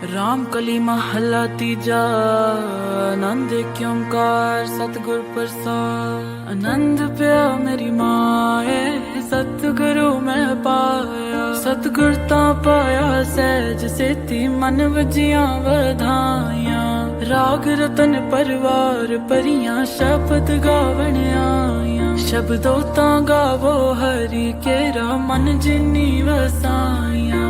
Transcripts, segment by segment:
राम कली महला तीजा। आनंद एक ओंकार सतगुर प्रसाद। आनंद पिया मेरी माए सतगुरु मैं पाया। सतगुर ता पाया सहज सेती मन वजिया वधाइया। राग रतन परवार परियां शब्द गावण आया। शब्दों ता गावो हरि केरा मन जिनी वसाइया।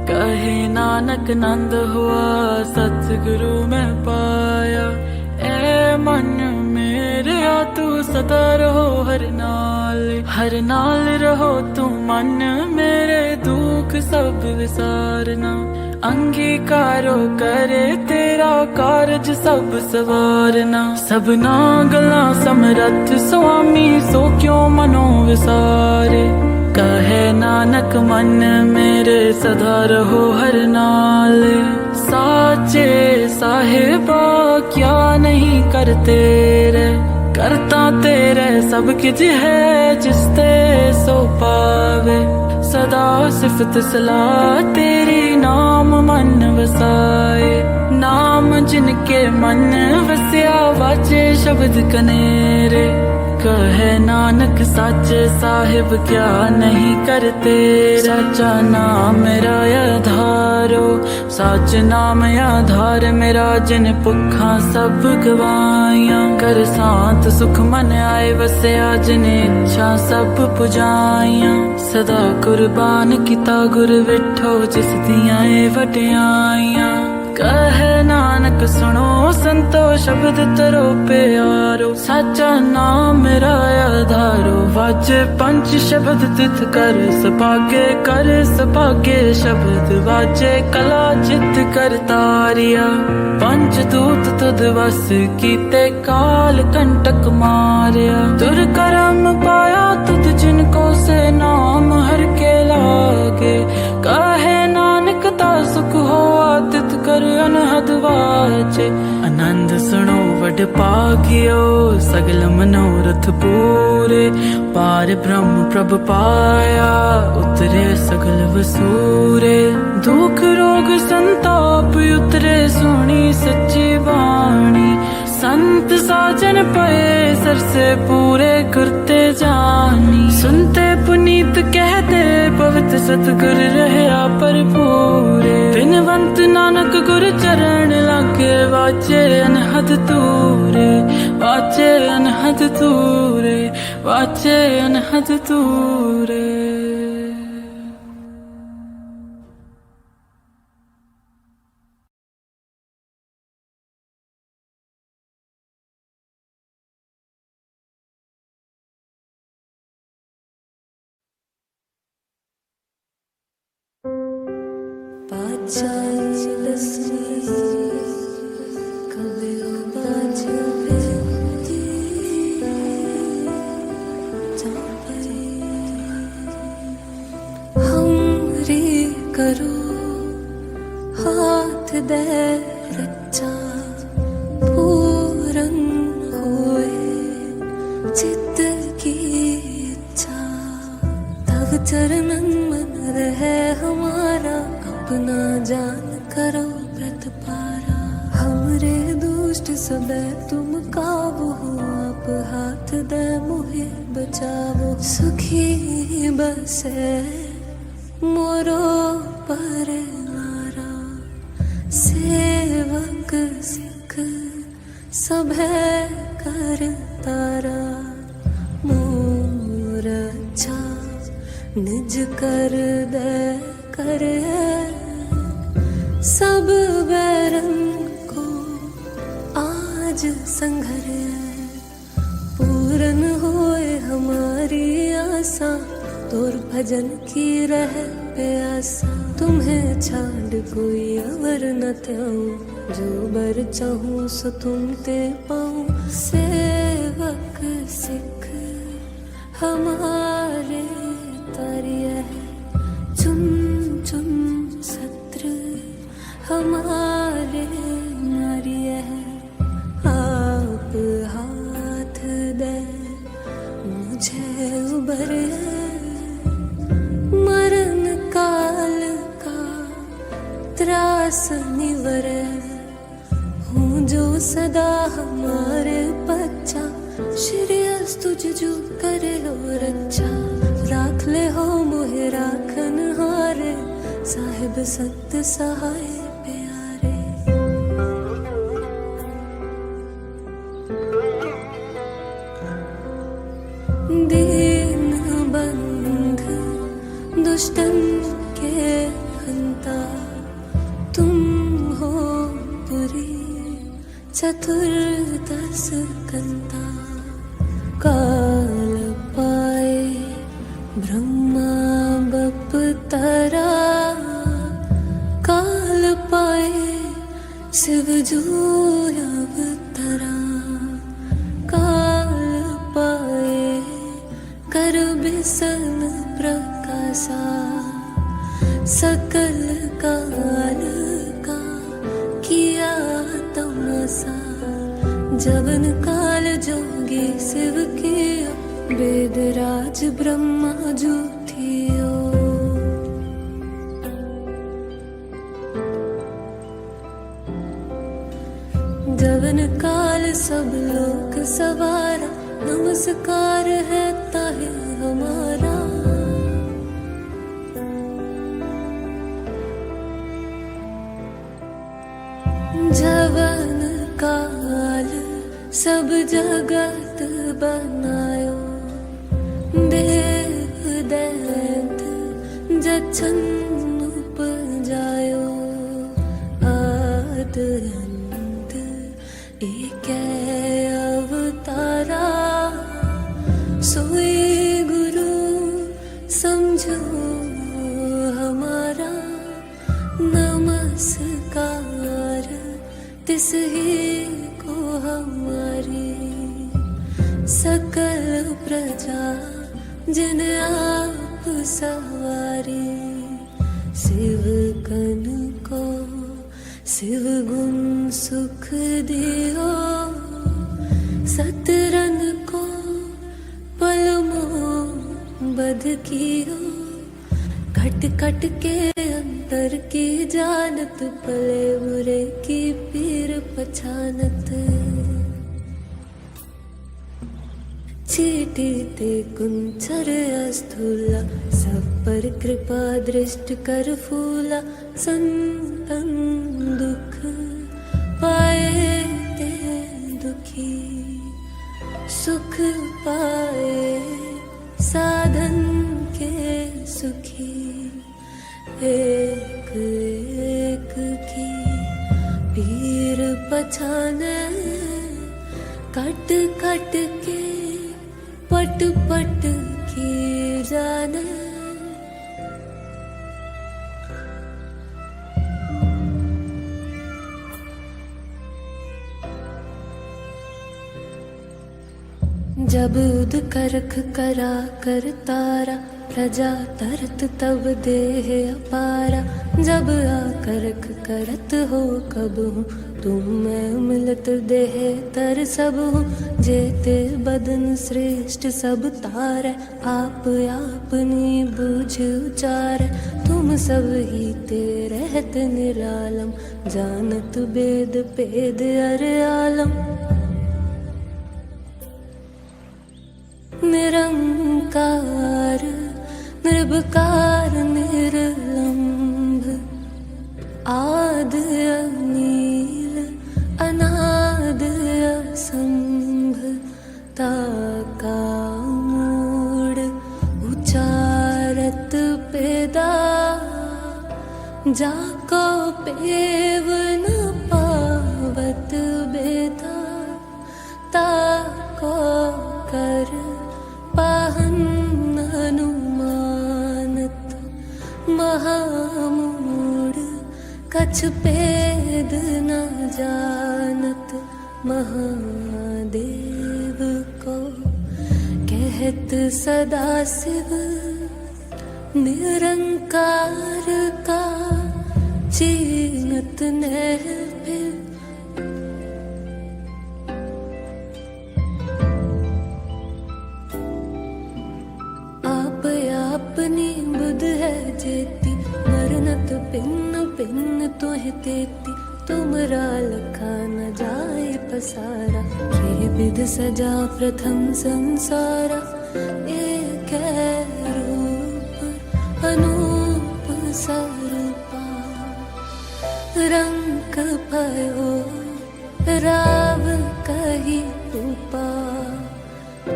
कहे नानक नंद हुआ सतगुरु मैं पाया। ए मन मेरे तू सदा रहो हर नाल रहो तू मन मेरे दुख सब विसारना। अंगीकारो करे तेरा कारज सब सवारना। सबना गला समरथ स्वामी सो क्यों मनो विसारे। कहे नानक मन मेरे सदा रहो हर नाल। साचे साहिबा क्या नहीं करते रे। करता तेरे सब किज है जिसते सो पावे। सदा सिफत सलाह तेरी नाम मन वसाए। नाम जिनके मन वस्या वाचे शब्द कनेरे। कहे नानक साचे साहिब क्या नहीं करते। साचा नाम मेरा आधारो साच नाम आधार मेरा। जिन भुखा सब गवाइया कर सांत सुख मन आए वसया। जिन इच्छा सब पुजाइया सदा कुर्बान किता गुर विठो जिस दियां वटियाइया। कहे नानक सुनो संतो शब्द तरो प्यारो। साचा नाम मेरा आधारो वाजे पंच शब्द तिथ कर सपागे शब्द वाजे कला चित कर तारिया। पंच दूत तुद वस कीते काल कंटक मारिया। दुर्कर्म पाया तुद जिनको से नाम हर के लागे। कहे नानक ता सुख हो तित कर अनहद वाचे। आनंद सुनो वड पागियो सगल मनोरथ पूरे। पार ब्रह्म प्रभ पाया उतरे सगल वसूरे। दुख रोग संताप उतरे सुनी सच्ची वाणी। संत साजन पए सर से पूरे करते जानी। सुनते पुनीत कहते पवित्र सतगुर रहया पर पूरे। बिनवंत नानक गुर चरण लागे वाचे अनहद तूरे। वाचे अनहद तूरे वाचे अनहद तूरे। करो हाथ दे रचा पूरन होए चित्त की इच्छा। तब चरणन मन रहे हमारा अपना जान करो व्रत पारा। हमरे दुष्ट सब तुम काबू हो आप हाथ दे मुहे बचावो। सुखी बसे मोरो परवारा। सेवक सिख सब है कर तारा। मोर अच्छा निज कर दे करे। सब बैरन को आज संघर। पूरन होए हमारी आशा तोर भजन की रह प्यासा। तुम्हें छाड़ कोई अवर न त्याऊं। जो बर चाहूं सो तुम ते पाऊं। सेवक सिख हमारे तारिया है। चुन चुन सत्र हमारे नारिया है। आप हाथ दे मुझे उबर। मरण काल का त्रास निवर हूँ जो सदा हमारे बच्चा। श्री तुझ जो करे और अच्छा राख ले हो मोहे राखन हारे साहिब सत सहाय प्यारे। दीन बंध दुष्टन के हंता तुम हो पुरी चतुर्दश कंता। काल पाए ब्रह्मा बप तरा काल पाए शिव जो अवतरा। काल पाए कर बिसन प्रकाशा सकल काल का किया तमाशा। जवन काल जोगी शिव किया वेदराज ब्रह्मा जूठियो। जवन काल सब लोक सवारा नमस्कार है ताहे हमारा। जवन काल सब जगत बनायो देव दैत जच्छन उपजायो। आद अंत एक अवतारा सोई गुरु समझो हमारा। नमस्कार तिस ही को हमारी सकल प्रजा जिन आप सवारी। शिव कन को शिव गुण सुख दियो सतरन को पलमो बध कियो। खट खट के अंतर की जानत पले बुरे की पीर पछानत। चीटी ते कुंचर अस्थूला सब पर कृपा दृष्ट कर फूला। संतन दुख पाए ते दुखी सुख पाए साधन के सुखी। एक एक की पीर पछाने कट कट के पट पट की जाने। जब उद करख करा कर तारा प्रजा तरत तब देह अपारा। जब आकरख करत हो कब हूँ तुम मैं मिलत देह तर सब हूँ। जेते बदन श्रेष्ठ सब तारै आप आपनी बूझ उचारै। तुम सब ही ते रहत निरालम जानत वेद पेद अर आलम। निरंकार निर्विकार निर्लंभ आद अनील अनाद असंभ। ताका मूड उचारत पेदा जाको पेव न पावत बेदा। ताको कर पाहन अनुमानत महामूड कछ पेद न जानत। महादेव को कहत सदा शिव निरंकार का चीनत नह फिर। अपनी बुध है जेती मरनत पिन्न पिन्न तुहे तेती तुमरा लखा न जाए पसारा। ये विध सजा प्रथम संसारा, एक रूप अनूप स्वरूपा। रंग भयो राव कही रूपा,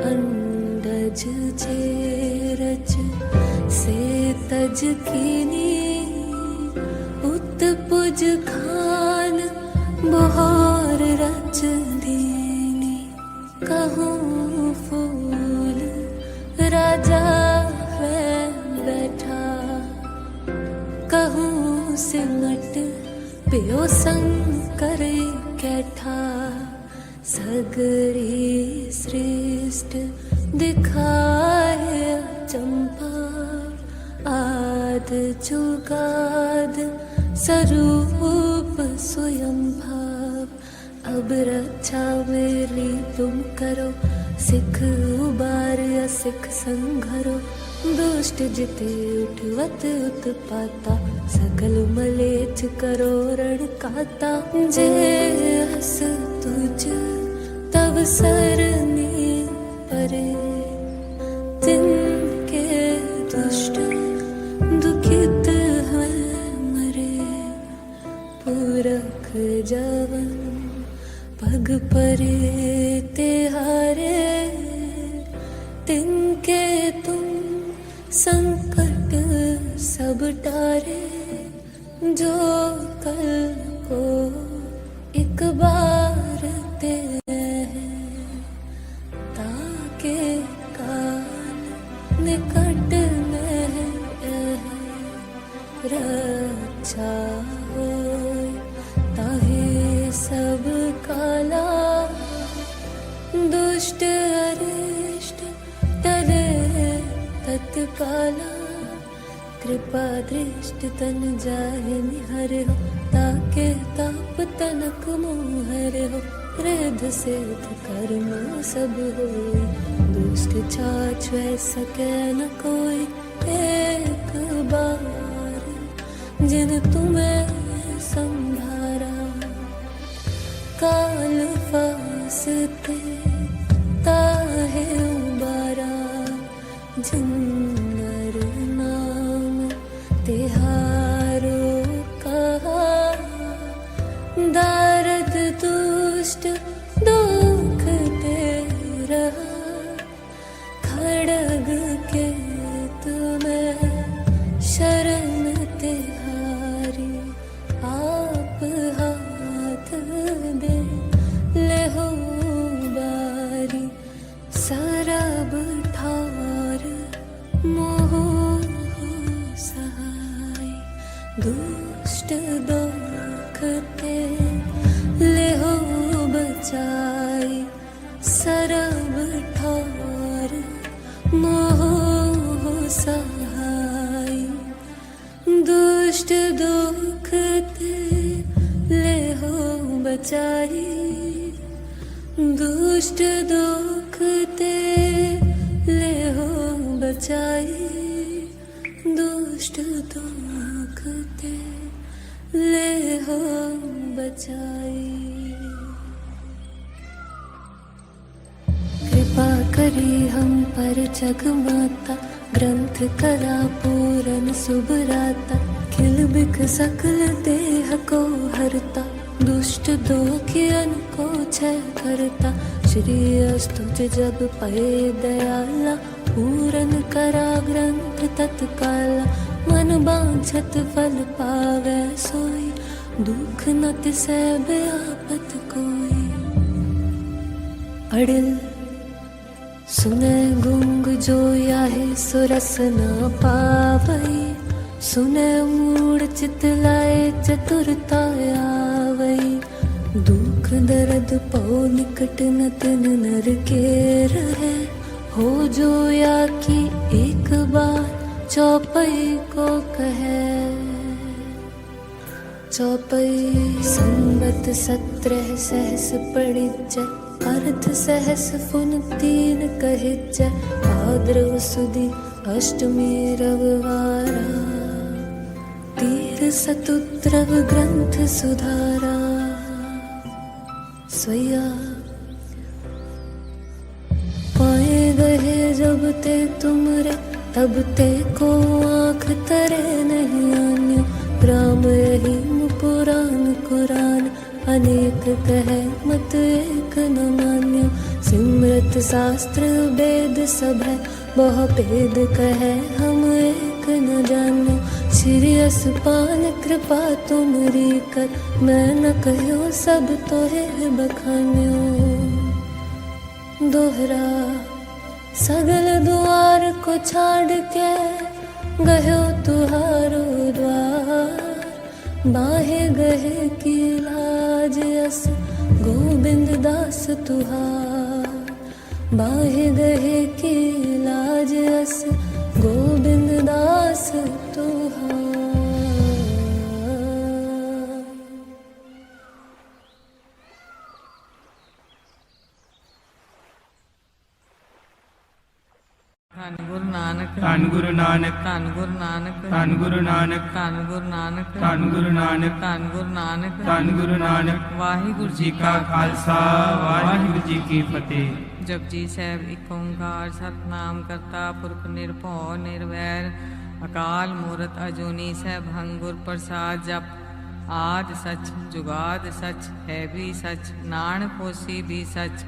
अंडज चेरज से तज कीनी। उत्पुज खान बहार रच दीनी, कहूँ फूल राजा है बैठा। कहूँ सिमट पियो संकर कैठा। सगरी श्रेष्ठ दिखाए चंपा, आद जुगाद स्वरूप स्वयं भाव। अब रक्षा मेरी तुम करो, सिख उबार असिख संघरो। दुष्ट जिते उठवत उत्पाता, सकल मलेच्छ करो रण काता। जे हस तुझ तब सरनी परे, तिनके दुष्ट दुखित हैं मरे। पुरख जवन पग परे तिहारे, तिनके तुम संकट सब टारे। जो कल को एक बार ते हैं, ताके काल निकट में है। रक्षा होय ताहे सब काला, दुष्ट अरिष्ट टले तत्काला। कृपा दृष्टि तन जाहे निहर हो, ताके ताप तनक मोहर हो। रिद्ध सिद्ध कर्म सब होय, दुष्ट छाछ सके न कोई। एक बार जिन तुम्हें संभारा, काल फासते ताहे उबारा। जिन नर नाम तिहारो कहा, दारद दुष्ट दुख ते रहा। खड़ग के तुम्हें शरण तिहारी, आप हाथ दे ले हो बारी। सरब ठार मोह सहाय, दुष्ट दुख ते ले हो बचाई। सरब ठार मोह सहाय, दुष्ट दुख ते ले हो बचाई। दुष्ट दुख ते ले हो बचाई। दुष्ट दुख ते ले हो बचाई। कृपा करी हम पर जग माता, ग्रंथ कला पूरन सुभराता। खिल बिख सकल देह को हरता, दुष्ट दोखियन को छय करता। श्री अस्तुज जब पए दयाला, पूरन करा ग्रंथ तत्काला। मन बांछत फल पावै सोई, दुख न तिसै व्यापत कोई। अड़िल सुने गुंग जो याहे सुरस न पावई। सुने मूढ़ चित लाए चतुरता आवई। दुख दर्द पौ निकट न तिन नर के रहे। हो जो या कि एक बार चौपई को कहे। चौपई संवत 17 सहस पड़िजै। अर्थ सहस फुन 3 कहिजै। भाद्रव सुदी अष्टमी रविवारा। तीर सतुद्रव ग्रंथ सुधारा स्वया पाए गए जब ते तुमरे तब ते को आँख तरे नहीं आन्यो राम रहीम पुराण कुरान अनेक कहे मत एक न मान्यो सिमरत शास्त्र वेद सब है बहु भेद कहे हम एक न जान्यो श्री असपान कृपा तुमरी कर मैं न कहो सब तोहे बखान्यो दोहरा सगल द्वार को छाड़ के गयो तुहारो द्वार बाहे गहे की लाज अस गोविंद दास तुहार बाहे गहे की लाज अस गोविंद दास तुहार। ਧੰਨ ਗੁਰੂ ਨਾਨਕ ਧੰਨ ਗੁਰੂ ਨਾਨਕ ਧੰਨ ਗੁਰੂ ਨਾਨਕ ਧੰਨ ਗੁਰੂ ਨਾਨਕ ਧੰਨ ਗੁਰੂ ਨਾਨਕ ਧੰਨ ਗੁਰੂ ਨਾਨਕ ਧੰਨ ਗੁਰੂ ਨਾਨਕ ਧੰਨ ਗੁਰੂ ਨਾਨਕ। ਵਾਹਿਗੁਰੂ ਜੀ ਕਾ ਖਾਲਸਾ ਵਾਹਿਗੁਰੂ ਜੀ ਕੀ ਫਤਿਹ। ਜਪਜੀ ਸਾਹਿਬ ਇੱਕ ਓੰਕਾਰ ਸਤਿਨਾਮ ਕਰਤਾ ਪੁਰਖ ਨਿਰਭਉ ਨਿਰਵੈਰ ਅਕਾਲ ਮੂਰਤ ਅਜੂਨੀ ਸੈਭੰ ਗੁਰ ਪ੍ਰਸਾਦ ਜਪ ਆਦਿ ਸਚ ਜੁਗਾਦ ਸਚ ਹੈ ਵੀ ਸਚ ਨਾਨਕ ਹੋਸੀ ਵੀ ਸਚ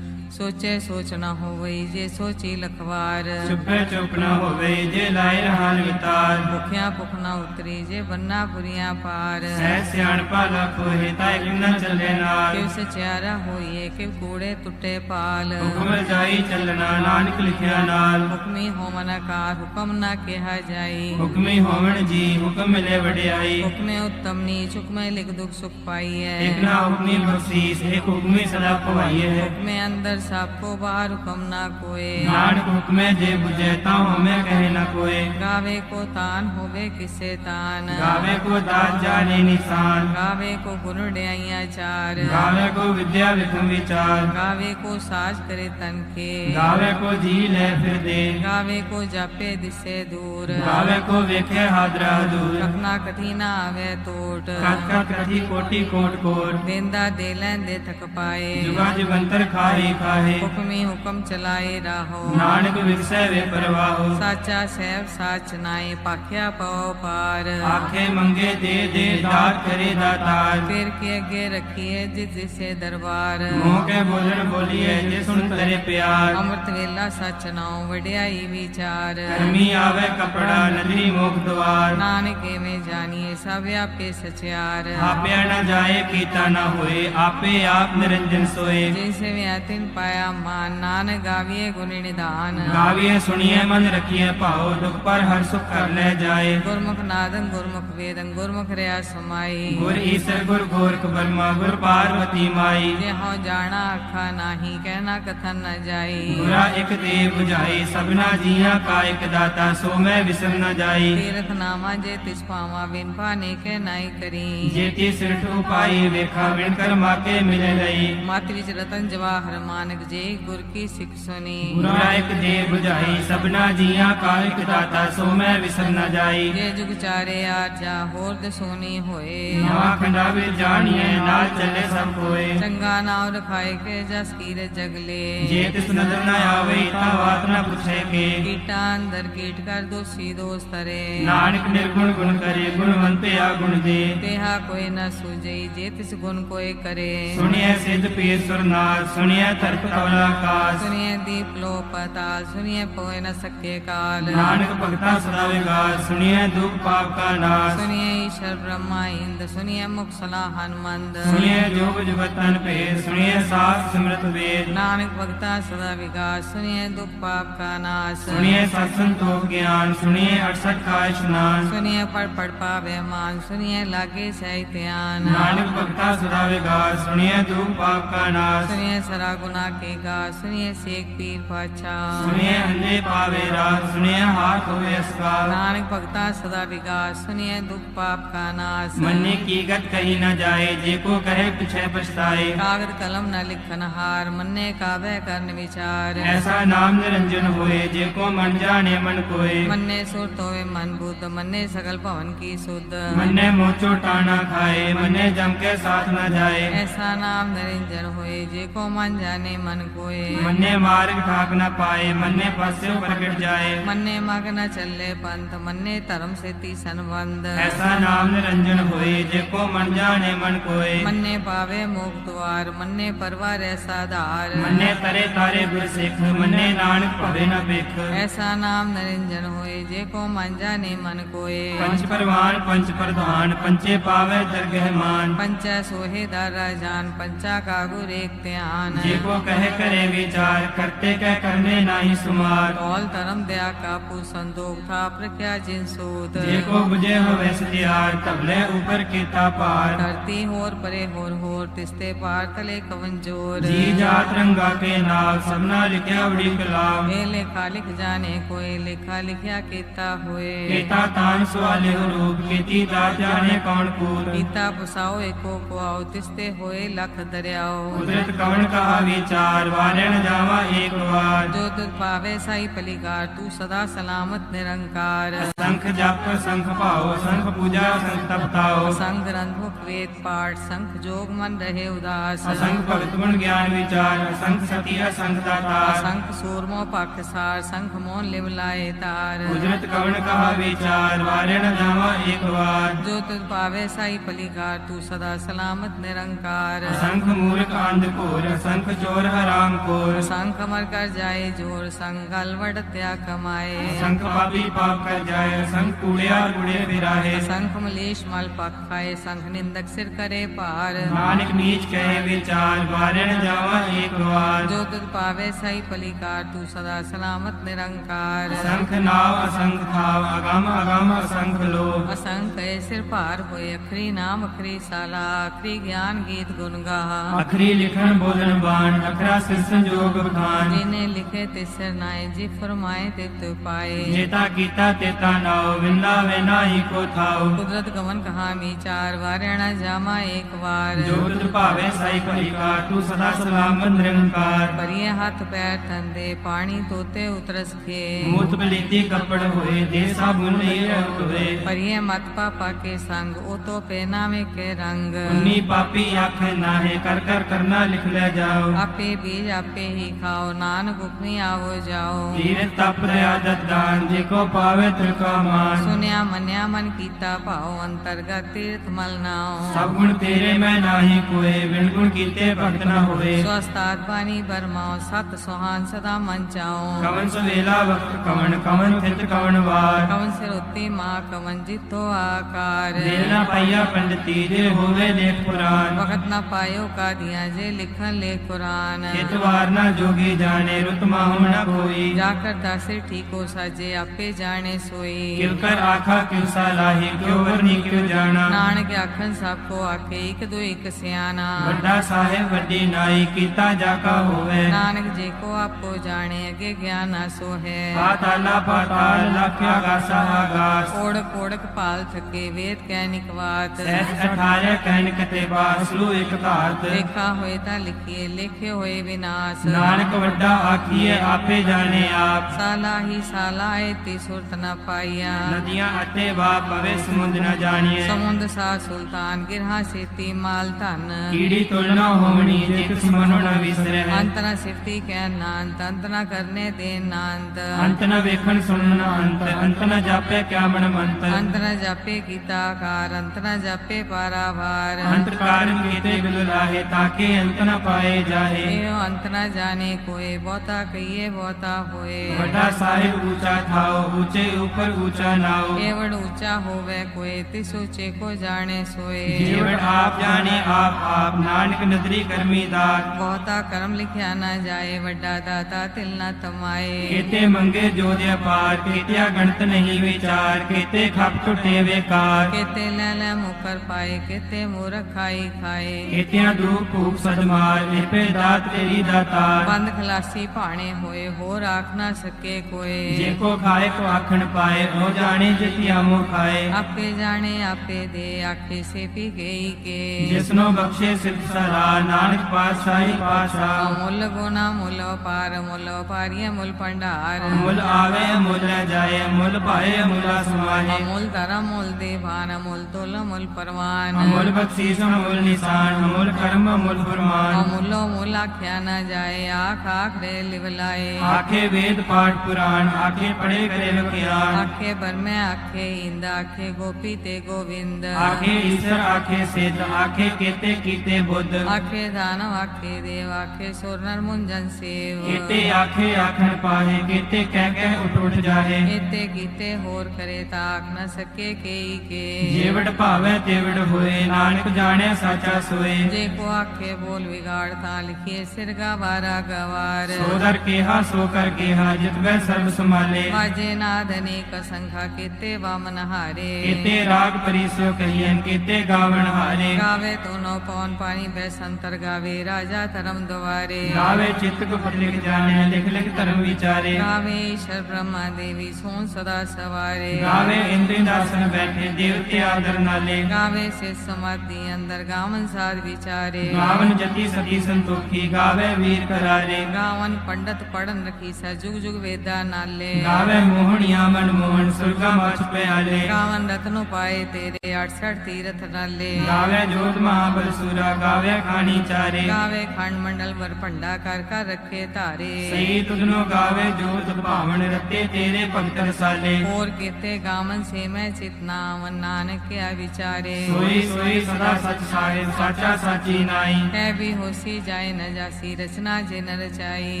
ਸੋਚੇ ਸੋਚ ਨਾ ਹੋਵਈ ਜੇ ਸੋਚੀ ਲਖਵਾਰ ਚੁੱਪੇ ਚੁੱਪ ਨਾ ਹੋਵੇ ਜੇ ਲਾਇ ਰਹਾਨ ਵਿਤਾਰ ਭੁਖਿਆ ਭੁਖ ਨਾ ਉਤਰੀ ਜੇ ਬੰਨਾ ਪੁਰੀਆਂ ਪਾਰ ਸਹਿ ਸਿਆਣਪਾ ਲੱਖ ਹੋਏ ਤਾਂ ਇੱਕ ਨਾ ਚੱਲੇ ਨਾਲ ਕਿਵ ਸਚਿਆਰਾ ਹੋਈਏ ਕਿਵ ਕੂੜੇ ਟੁੱਟੇ ਪਾਲ ਹੁਕਮ ਜਾਈ ਚੱਲਣਾ ਨਾਨਕ ਲਿਖਿਆ ਨਾਲ ਹੁਕਮੀ ਹੋਵਨ ਆਕਾਰ ਹੁਕਮ ਨਾ ਕਿਹਾ ਜਾਈ ਹੁਕਮੀ ਹੋਵਣ ਜੀ ਹੁਕਮ ਮਿਲੇ ਵਡਿਆਈ ਹੁਕਮੇ ਉੱਤਮ ਨੀਚ ਹੁਕਮੇ ਲਿਖ ਦੁਖ ਸੁਖ ਪਾਈਐ ਇੱਕ ਨਾ ਹੁਕਮੀ ਬਖਸ਼ੀਸ ਇੱਕ ਹੁਕਮੀ ਸਦਾ ਭਵਾਈਏ ਹੁਕਮੇ ਅੰਦਰ ਸਭ ਕੋ ਬਾਹਰ ਹੁਕਮ ਨਾ ਕੋਏ ਨਾਨਕ ਹੁਕਮੇ ਜੇ ਬੁਝੇ ਤਾਂ ਹਉਮੈ ਕਹੇ ਨਾ ਕੋਏ ਗਾਵੇ ਕੋ ਤਾਨ ਹੋਵੇ ਕਿਸੇ ਤਾਨ ਗਾਵੇ ਕੋ ਦਾਤ ਜਾਣੇ ਨਿਸ਼ਾਨ ਗਾਵੇ ਕੋ ਗੁਣ ਡਿਆਈਆਂ ਚਾਰ ਗਾਵੇ ਕੋ ਵਿਦਿਆ ਵਿਖਮ ਵਿਚਾਰ ਗਾਵੇ ਕੋ ਸਾਜ ਕਰੇ ਤਨ ਕੇ ਗਾਵੇ ਕੋ ਜੀ ਲੈ ਫਿਰ ਦੇ ਗਾਵੇ ਕੋ ਜਾਪੇ ਦਿਸੇ ਦੂਰ ਗਾਵੇ ਕੋ ਵੇਖੇ ਹਾਦਰਾ ਦੂਰ ਕਥਨਾ ਕਥੀ ਨਾ ਆਵੇ ਟੋਟ ਕਥ ਕਥ ਕਥੀ ਕੋਟੀ ਕੋਟ ਕੋਟ ਦੇਂਦਾ ਦੇ ਲੈਂਦੇ ਥਕ ਪਾਏ ਜੁਗਾ ਜੁਗੰਤਰ ਖਾਹੀ ਖਾਹੇ ਹੁਕਮੀ ਹੁਕਮ ਚਲਾਏ ਰਾਹੋ ਨਾਨਕ ਵਿਗਸੈ ਵੇ ਪਰਵਾਹੋ ਸਾਚਾ ਸਹਿਬ ਸਾਚ ਨਾਏ ਪਾਖਿਆ ਪਉ ਪਾਰ ਆਖੇ ਮੰਗੇ ਦੇ ਦੇ ਦਾਤ ਕਰੇ ਦਾਤਾਰ ਫਿਰ ਕੇ ਅੱਗੇ ਰੱਖੀਏ ਜਿਸ ਜਿਸੇ ਦਰਬਾਰ ਮੋਹ ਕੇ ਬੋਲਣ ਬੋਲੀਏ ਜੇ ਸੁਣ ਤਰੇ ਪਿਆਰ ਅੰਮ੍ਰਿਤ ਵੇਲਾ ਸਚ ਨਾਉ ਵਡਿਆਈ ਵਿਚਾਰ ਕਰਮੀ ਆਵੇ ਕਪੜਾ ਨਦਰੀ ਮੋਖ ਦਵਾਰ ਨਾਨਕ ਐਵੇਂ ਜਾਣੀਏ ਸਭ ਆਪੇ ਸਚਿਆਰ ਆਪਿਆ ਨਾ ਜਾਏ ਕੀਤਾ ਨਾ ਹੋਏ ਆਪੇ ਆਪ ਨਿਰੰਜਨ ਸੋਏ ਜਿਸੇ ਵਿਆ ਤਿਨ ਪਾਇਆ ਮਾਨ ਨਾਨਕ ਗਾਵੀਏ ਗੁਣ ਨਿਧਾਨ ਗਾਵੀਏ ਸੁਣੀਏ ਮਨ ਰਖੀਏ ਭਾਉ ਦੁਖ ਪਰ ਹਰ ਸੁਖ ਕਰ ਲੈ ਜਾਏ ਗੁਰਮੁਖ ਨਾਦੰ ਗੁਰਮੁਖ ਵੇਦੰ ਗੁਰਮੁਖ ਰਿਆ ਸਮਾਈ ਗੁਰ ਈਸਰ ਗੁਰ ਗੋਰਖ ਬਰਮਾ ਗੁਰ ਪਾਰਵਤੀ ਮਾਈ ਜੇ ਹਉ ਜਾਣਾ ਆਖਾ ਨਾਹੀ ਕਹਿਣਾ ਕਥਨ ਨ ਜਾਈ ਗੁਰਾ ਇਕ ਦੇ 부ਝਾਈ ਸਭਨਾ ਜੀਆਂ ਕਾ ਇਕ ਦਾਤਾ ਸੋ ਮੈਂ ਵਿਸਰ ਨ ਜਾਈ ਤੀਰਥ ਨਾਮਾ ਜੇ ਤਿਸ ਪਾਵਾ ਬਿਨ ਪਾਨੇ ਕੇ ਨਾਈ ਕਰੀ ਜੇ ਤੀ ਸਿਰ ਠੂ ਪਾਈ ਵੇਖਾ ਵਿਣ ਕਰ ਮਾਕੇ ਮਿਲੇ ਲਈ ਮਤ ਵਿੱਚ ਰਤਨ ਜਵਾਹਰ ਮਾਨਕ ਜੇ ਗੁਰ ਕੀ ਸਿੱਖ ਸੁਨੀ ਗੁਰਾ ਇਕ ਦੇ 부ਝਾਈ ਸਭਨਾ ਜੀਆਂ ਕਾ ਇਕ ਦਾਤਾ ਸੋ ਮੈਂ ਵਿਸਰ ਨ ਜਾਈ ਜੇ ਜੁਗ ਚਾਰੇ ਆਜਾ ਹੋਰ ਦਸੋਨੀ ਹੋਏ ਨਵਾ ਖੰਡਾ ਵਿੱਚ ਜਾਣੀਏ ਨਾਲ ਚੱਲੇ ਸਭ ਕੋਏ ਚੰਗਾ ਨਾਮ ਰਖਾਏ ਕੇ ਜਸ ਕੀਰੇ ਜਗਲੇ ਜੇ ਤਿਸ ਨਦਰ ਨ ਆਵੇ ਤਾਂ ਬਾਤ ਨ ਪੁੱਛੇ ਕੇ ਕੀਟਾਂ ਅੰਦਰ ਕੀਟ ਕਰ ਦੋਸੀ ਦੋਸ ਤਰੇ ਨਾਨਕ ਨਿਰਗੁਣ ਗੁਣ ਕਰੇ ਗੁਣਵੰਤਿਆ ਗੁਣ ਦੇ ਤੇਹਾ ਕੋਈ ਨ ਸੂਝਈ ਜੇ ਤਿਸ ਗੁਣ ਕੋਈ ਕਰੇ ਸੁਣਿਐ ਸਿੱਧ ਪੀਰ ਸੁਰਨਾਰ ਸੁਣਿਐ ਤਰਕ ਕਵਲਾ ਆਕਾਸ ਸੁनिए दीप लो पताल सुनिए पोए न सके काल ਨਾਨਕ ਭਗਤਾ ਸਦਾ ਵਿਗਾਸ ਸੁਣਿਐ ਦੁਖ ਪਾਪ ਕਾ ਨਾਸ सुनिए ईश्वर ब्रह्मा इंद सुनिए मुख सलाह हनुमंद ਸੁਣਿਐ ਜੋਗ ਜੁਗਤਨ ਭੇਦ ਸੁਣਿਐ ਸਾਖ ਸਿਮਰਤ ਵੇਦ नानक भक्ता सदा विकास सुनिए दुख पाप का नाश ਸੁਣਿਐ ਸਤ ਸੰਤੋਖ ਗਿਆਨ ਸੁਣਿਐ 68 ਕਾ ਇਸ਼ਨਾਨ सुनिए पढ़ पढ़ पावे मान सुनिए लागे सहित्यान ਨਾਨਕ ਭਗਤਾ ਸਦਾ ਵਿਗਾਸ ਸੁਣਿਐ ਦੁਖ ਪਾਪ ਕਾ ਨਾਸ सुनिए सरा गुना ना केगा सुनिए सेक पीर पाछा सुनिए अंधे पावे राह सुनिए हाथ होवे असका नानक भगता सदा विकास सुनिए दुख पाप का नाश मन्ने की गत कही न जाए जे को कहे पिछे पछताए कागद कलम न लिखन हार मन्ने कावे करन विचार ऐसा नाम निरंजन होए जे को मन जाने मन कोय मन्ने सुरत होवे मन बुद्ध मन्ने सकल भवन की सुध मन्ने मोचो टाना खाए मन्ने जम के साथ न जाए ऐसा नाम निरंजन होए जे को मन जाने मन कोय मन्ने मार्ग ठाक न पाए मन्ने पस्यो प्रगट जाए मन्ने मग न चले पंथ मन्ने धर्म से ती संबंध ऐसा नाम निरंजन होए जे को मन जाने मन कोय मन्ने पावे मोक्ष द्वार मन्ने परवार ऐसा धार मन्ने तरे तारे गुर सिख मन्ने नानक भवे न बिख ऐसा नाम निरंजन होए जे को मन जाने मन कोय पंच परवान पंच प्रधान पंचे पावे दरगह मान पंचा सोहे दारा जान पंचा का गुर एक ध्यान जे को कहे करे विचार करते कह करने नाही सुमार कौल धर्म दया का पु संदोख था प्रख्या जिन सूत जे को बुझे हो वैसे त्यार तबले ऊपर केता पार धरती होर परे होर तिस्ते पार तले कवन जोर जी जात रंगा के नाव सबना लिखया उड़ी कलाव ए लेखा लिख जाने कोई लेखा लिखया केता होए केता तान सवाले हो रूप केती दात जाने कौन कूर पीता पुसाओ एको को आओ तिस्ते होए लख दरियाओ कुदरत कवन कहा विचार वारे न जावा एक बार जो तुझ पावे साई पलिकार तू सदा सलामत निरंकार शंख जप शंख पाओ शंख पूजा शंख तपताओ संग ग्रंथ मुख वेद पाठ संख जोग मन रहे उदास असंख भगत गुण ज्ञान विचार असंख सती असंख दाता संख सूरमो पाकसार संख मोन लिवलाए तार कुदरत कवन कहा विचार वारे न जावा एक बार जो तुझ पावे साई पलिकार तू सदा सलामत निरंकार असंख मूर्ख अंधकोर असंख चोर हराम कोर संख मर कर जाए जोर संग अलवट त्या कमाए असंख पापी पाप कर जाए असंख कूड़िया गुड़े फिराहे संख मलेश मल पक खाए संख निंदक सिर करे पार नानक नीच कहे विचार वारे न जावा एक बार जो तुझ पावे साई पलिकार तू सदा सलामत निरंकार असंख नाव असंख थाव अगम अगम असंख लोभ असंख सिर पार होए अखरी नाम अखरी साला अखरी ज्ञान गीत गुण गाहा अखरी लिखन बोलन बाण अखरा सिर संजोग बखान जिने लिखे तिसर नाय जी फरमाए तित पाए जेता कीता तेता नाव विंदा वे नाही को थाव कुदरत गमन कहा विचार वारणा जामा एक बार जो तुझ भावे साई परिका तू सदा सलामत निरंकार परिये हाथ पैर तंदे पानी तोते उतरस खे मूत बलीती कपड़ होए दे साबुन नहीं हुए परिये मत पापा के संग ओ तो पहनावे के रंग उन्नी पापी आखे नाहे कर कर करना लिख ले जाओ आपे बीज आपे ही खाओ नानक उपनी आवो जाओ धीरे तप दया दान जेको पावे तिलका मान सुनिया मन्या मन कीता पाओ अंतर्गत तीर्थ मल नाओ सब गुण तेरे में नाही कोए बिन गुण कीते भक्त न होए स्वस्थात पानी बरमाओ सत सुहान सदा मन चाओ कवन सवेला वक्त कवन कवन थित कवन वार कवन सिर उत्ती माँ कवन जितो आकार देर न पाइया पंडिती जे होवे लेख पुराण वक्त न पायो का दिया जे लिखन ले कुरान हितवार न जोगी जाने रुत माहु न कोई जाकर दासिर ठीको साजे आपे जाने सोई क्यों कर आखा क्यों सलाही क्यों वरनी क्यों जाना नानक आखन सबको आखे एक दो एक सियाना वड्डा साहेब वड्डी नाई कीता जाका होवे नानक जी को आपको जाने अगे ज्ञान आसो है पाताला पाताल लख्या गासा आगास ओड़क ओड़क पाल थके वेद कैनिक वात सहज अठारह कहन कते बासलू एक धारत लेखा होए ता लिखिए लेखे होए विनाश नानक वड्डा आखिए आपे जाने आप साला ही साला ती सुरत न पाइया नदियां अटे वा पवे समुद्र न जानिए समुद्र सा सुल्तान गिरहा सेती माल धन कीड़ी तुलना होवनी जिक सुमनो न विसरे अंत न सिफती कै नांत अंत न करने दे नांत अंत न वेखन सुनन अंत न जापे क्या मन मंत अंत न जापे गीता कार अंत न जापे पारावार अंत कारण कीते बिल राहे ताके अंत न पाए जाहे एहो अंत न जाने कोई बहुता कहिए बहुता होए बड़ा साहिब ऊंचा थाओ ऊंचे ऊपर ऊंचा नाओ केवड़ ऊंचा होवे कोई तिस ऊंचे को जाने सोए जीवन आप जाने आप नानक नदरी कर्मी दात बहुता कर्म लिखया न जाए वड्डा दाता तिल न तमाए केते मंगे जो दे पार केतिया गणत नहीं विचार केते खप टुटे बेकार केते ले मुकर पाए केते मूर्ख खाई खाए केतिया धूप फूक सदमार लिपे दा ਦਾਤ ਤੇਰੀ ਦਾਤਾਰ। ਬੰਦ ਖਲਾਸੀ ਭਾਣੇ ਹੋਏ ਹੋਰ ਆਖ ਨਾ ਸਕੇ ਕੋਏ। ਜੇ ਕੋ ਖਾਏ ਕੋ ਆਖਣ ਪਾਏ ਉਹ ਜਾਣੇ ਜਿਤਿਆ ਮੋ ਖਾਏ। ਆਪੇ ਜਾਣੇ ਆਪੇ ਦੇ ਆਖੇ ਸੇ ਪੀ ਗਈ ਕੇ। ਜਿਸਨੋ ਬਖਸ਼ੇ ਸਿਫਤ ਸਰਾ ਨਾਨਕ ਪਾਤਸ਼ਾਹੀ ਪਾਤਸ਼ਾਹ। ਮੁੱਲ ਗੁਣਾ ਮੁੱਲ ਪਾਰ ਮੁੱਲ ਪਾਰੀਏ ਮੁੱਲ ਭੰਡਾਰ। ਮੁੱਲ ਆਵੇ ਮੁੱਲ ਜਾਏ ਮੁੱਲ ਪਾਏ ਮੁੱਲਾ ਸਮਾਹੇ। ਅਮੁੱਲ ਧਰਮ ਮੁੱਲ ਦੇਵਾਨ ਅਮੁੱਲ ਤੁਲ ਅਮੁੱਲ ਪਰਵਾਨ। ਅਮੁੱਲ ਬਖਸ਼ੀਸ਼ ਅਮੁੱਲ ਨਿਸ਼ਾਨ ਅਮੁੱਲ ਕਰਮ ਅਮੁੱਲ ਫਰਮਾਨ। ਅਮੁੱਲੋ ਮੁੱਲ ਆਖਿਆ ਨਾ ਜਾਏ ਆਖ ਆਖੜੇ ਲਿਵ ਲਾਏ। ਆਖੇ ਵੇਦ ਪਾਠ ਪੁਰਾਣ ਆਖੇ ਪੜੇ ਕਰੇ ਵਿਖਿਆਨ। ਆਖੇ ਬਰਮੈ ਆਖੇ ਇੰਦ ਆਖੇ ਗੋਪੀ ਤੇ ਗੋਵਿੰਦ। ਆਖੇ ਈਸ਼ਰ ਆਖੇ ਸਿੱਧ ਆਖੇ ਕੀਤੇ ਕੀਤੇ ਬੁੱਧ। ਆਖੇ ਦਾਨਵ ਆਖੇ ਦੇਵ ਆਖੇ ਸੁਰ ਨਰ ਮੁੰਜਨ ਸੇਵ। ਕੀਤੇ ਆਖੇ ਆਖਣ ਪਾਹੇ ਕੀਤੇ ਕਹਿ ਕਹਿ ਉਠ ਉਠ ਜਾਹੇ। ਕੀਤੇ ਕੀਤੇ ਹੋਰ ਕਰੇ ਤਾਂ ਆਖ ਨਾ ਸਕੇ ਕੇਈ ਕੇ। ਜੇਵੜ ਭਾਵੈ ਤੇਵੜ ਹੋਏ ਨਾਨਕ ਜਾਣਿਆ ਸਾਚਾ ਸੋਏ। ਜੇ ਕੋ ਆਖੇ ਬੋਲ ਵਿਗਾੜ ਤਾਂ ਲਿਖੀਏ ਸਿਰਗਾ ਵਾਰਾ ਗਵਾਰ। ਸੋ ਦਰ ਕੇਹਾ ਸੋ ਕਰ ਕੇਹਾ ਜਿਤਵੈ ਸਰਬ ਸਮਾਲੇ। ਵਾਜੇ ਨਾਦ ਅਨੇਕ ਸੰਖਾ ਕੀਤੇ ਵਾਮਨ ਹਾਰੇ। ਕੀਤੇ ਰਾਗ ਪਰਿਸੋ ਕਹੀਐਨ ਕੀਤੇ ਗਾਵਣ ਹਾਰੇ। ਗਾਵੇ ਤੋਨੋ ਪੌਨ ਪਾਣੀ ਬੈ ਸੰਤਰ ਗਾਵੇ ਰਾਜਾ ਧਰਮ ਦੁਆਰੇ। ਗਾਵੇ ਚਿਤ ਗੁਪਤ ਲਿਖ ਜਾਣਿਆ ਲਿਖ ਲਿਖ ਧਰਮ ਵਿਚਾਰੇ। ਗਾਵੇ ਈਸ਼ਰ ਬ੍ਰਹਮਾ ਦੇਵੀ ਸੋਨ ਸਦਾ ਸਵਾਰੇ। ਗਾਵੇ ਇੰਦਰੀ ਦਾਸਨ ਬੈਠੇ ਦੇਵਤੇ ਆਦਰ ਨਾਲੇ। ਗਾਵੇ ਸੇ ਸਮਾਧੀ ਅੰਦਰ ਗਾਵਨ ਸਾਧ ਵਿਚਾਰੇ। ਗਾਵਨ ਜਤੀ ਸਤੀ ਸੰਤੋਖੀ ਗਾਵੇ ਵੀਰ ਕਰਾਰੇ। ਗਾਵਨ ਪੰਡਤ ਪੜਨ ਰਖੀ ਸਾ ਜੁਗ ਜੁਗ ਵੇਦਾ ਨਾਲੇ। ਗਾਵੇ ਮੋਹਣੀਆਂ ਮਨ ਮੋਹਨ ਸੁਰਗਾ ਮਛ ਪਿਆਲੇ। ਗਾਵਨ ਰਤਨੁ ਪਾਏ ਤੇਰੇ 68 ਤੀਰਥ ਨਾਲੇ। ਗਾਵੇ ਜੋਤ ਮਹਾਬਲ ਸੂਰਾ ਗਾਵੇ ਖਾਣੀ ਚਾਰੇ। ਗਾਵੇ ਖੰਡ ਮੰਡਲ ਵਰ ਭੰਡਾ ਕਰ ਕਰ ਰੱਖੇ ਧਾਰੇ। ਸਹੀ ਤੁਧਨੋ ਗਾਵੇ ਜੋਤ ਭਾਵਨ ਰਤੇ ਤੇਰੇ ਭਗਤ ਰਸਾਲੇ। ਹੋਰ ਕੀਤੇ ਗਾਵਨ ਸੇ ਮੈਂ ਚਿਤਨਾਵਨ ਨਾਨਕ ਕਿਆ ਵਿਚਾਰੇ। ਸੋਈ ਸੋਈ ਸਦਾ ਸਚ ਸਾਹਿਬ ਸਾਚਾ ਸਾਚੀ ਨਾਈ। ਹੈ ਵੀ ਹੋਸੀ ਜਾਏ ਨ ਜਾਸੀ ਰਚਨਾ ਜੇ ਨ ਰਚਾਈ।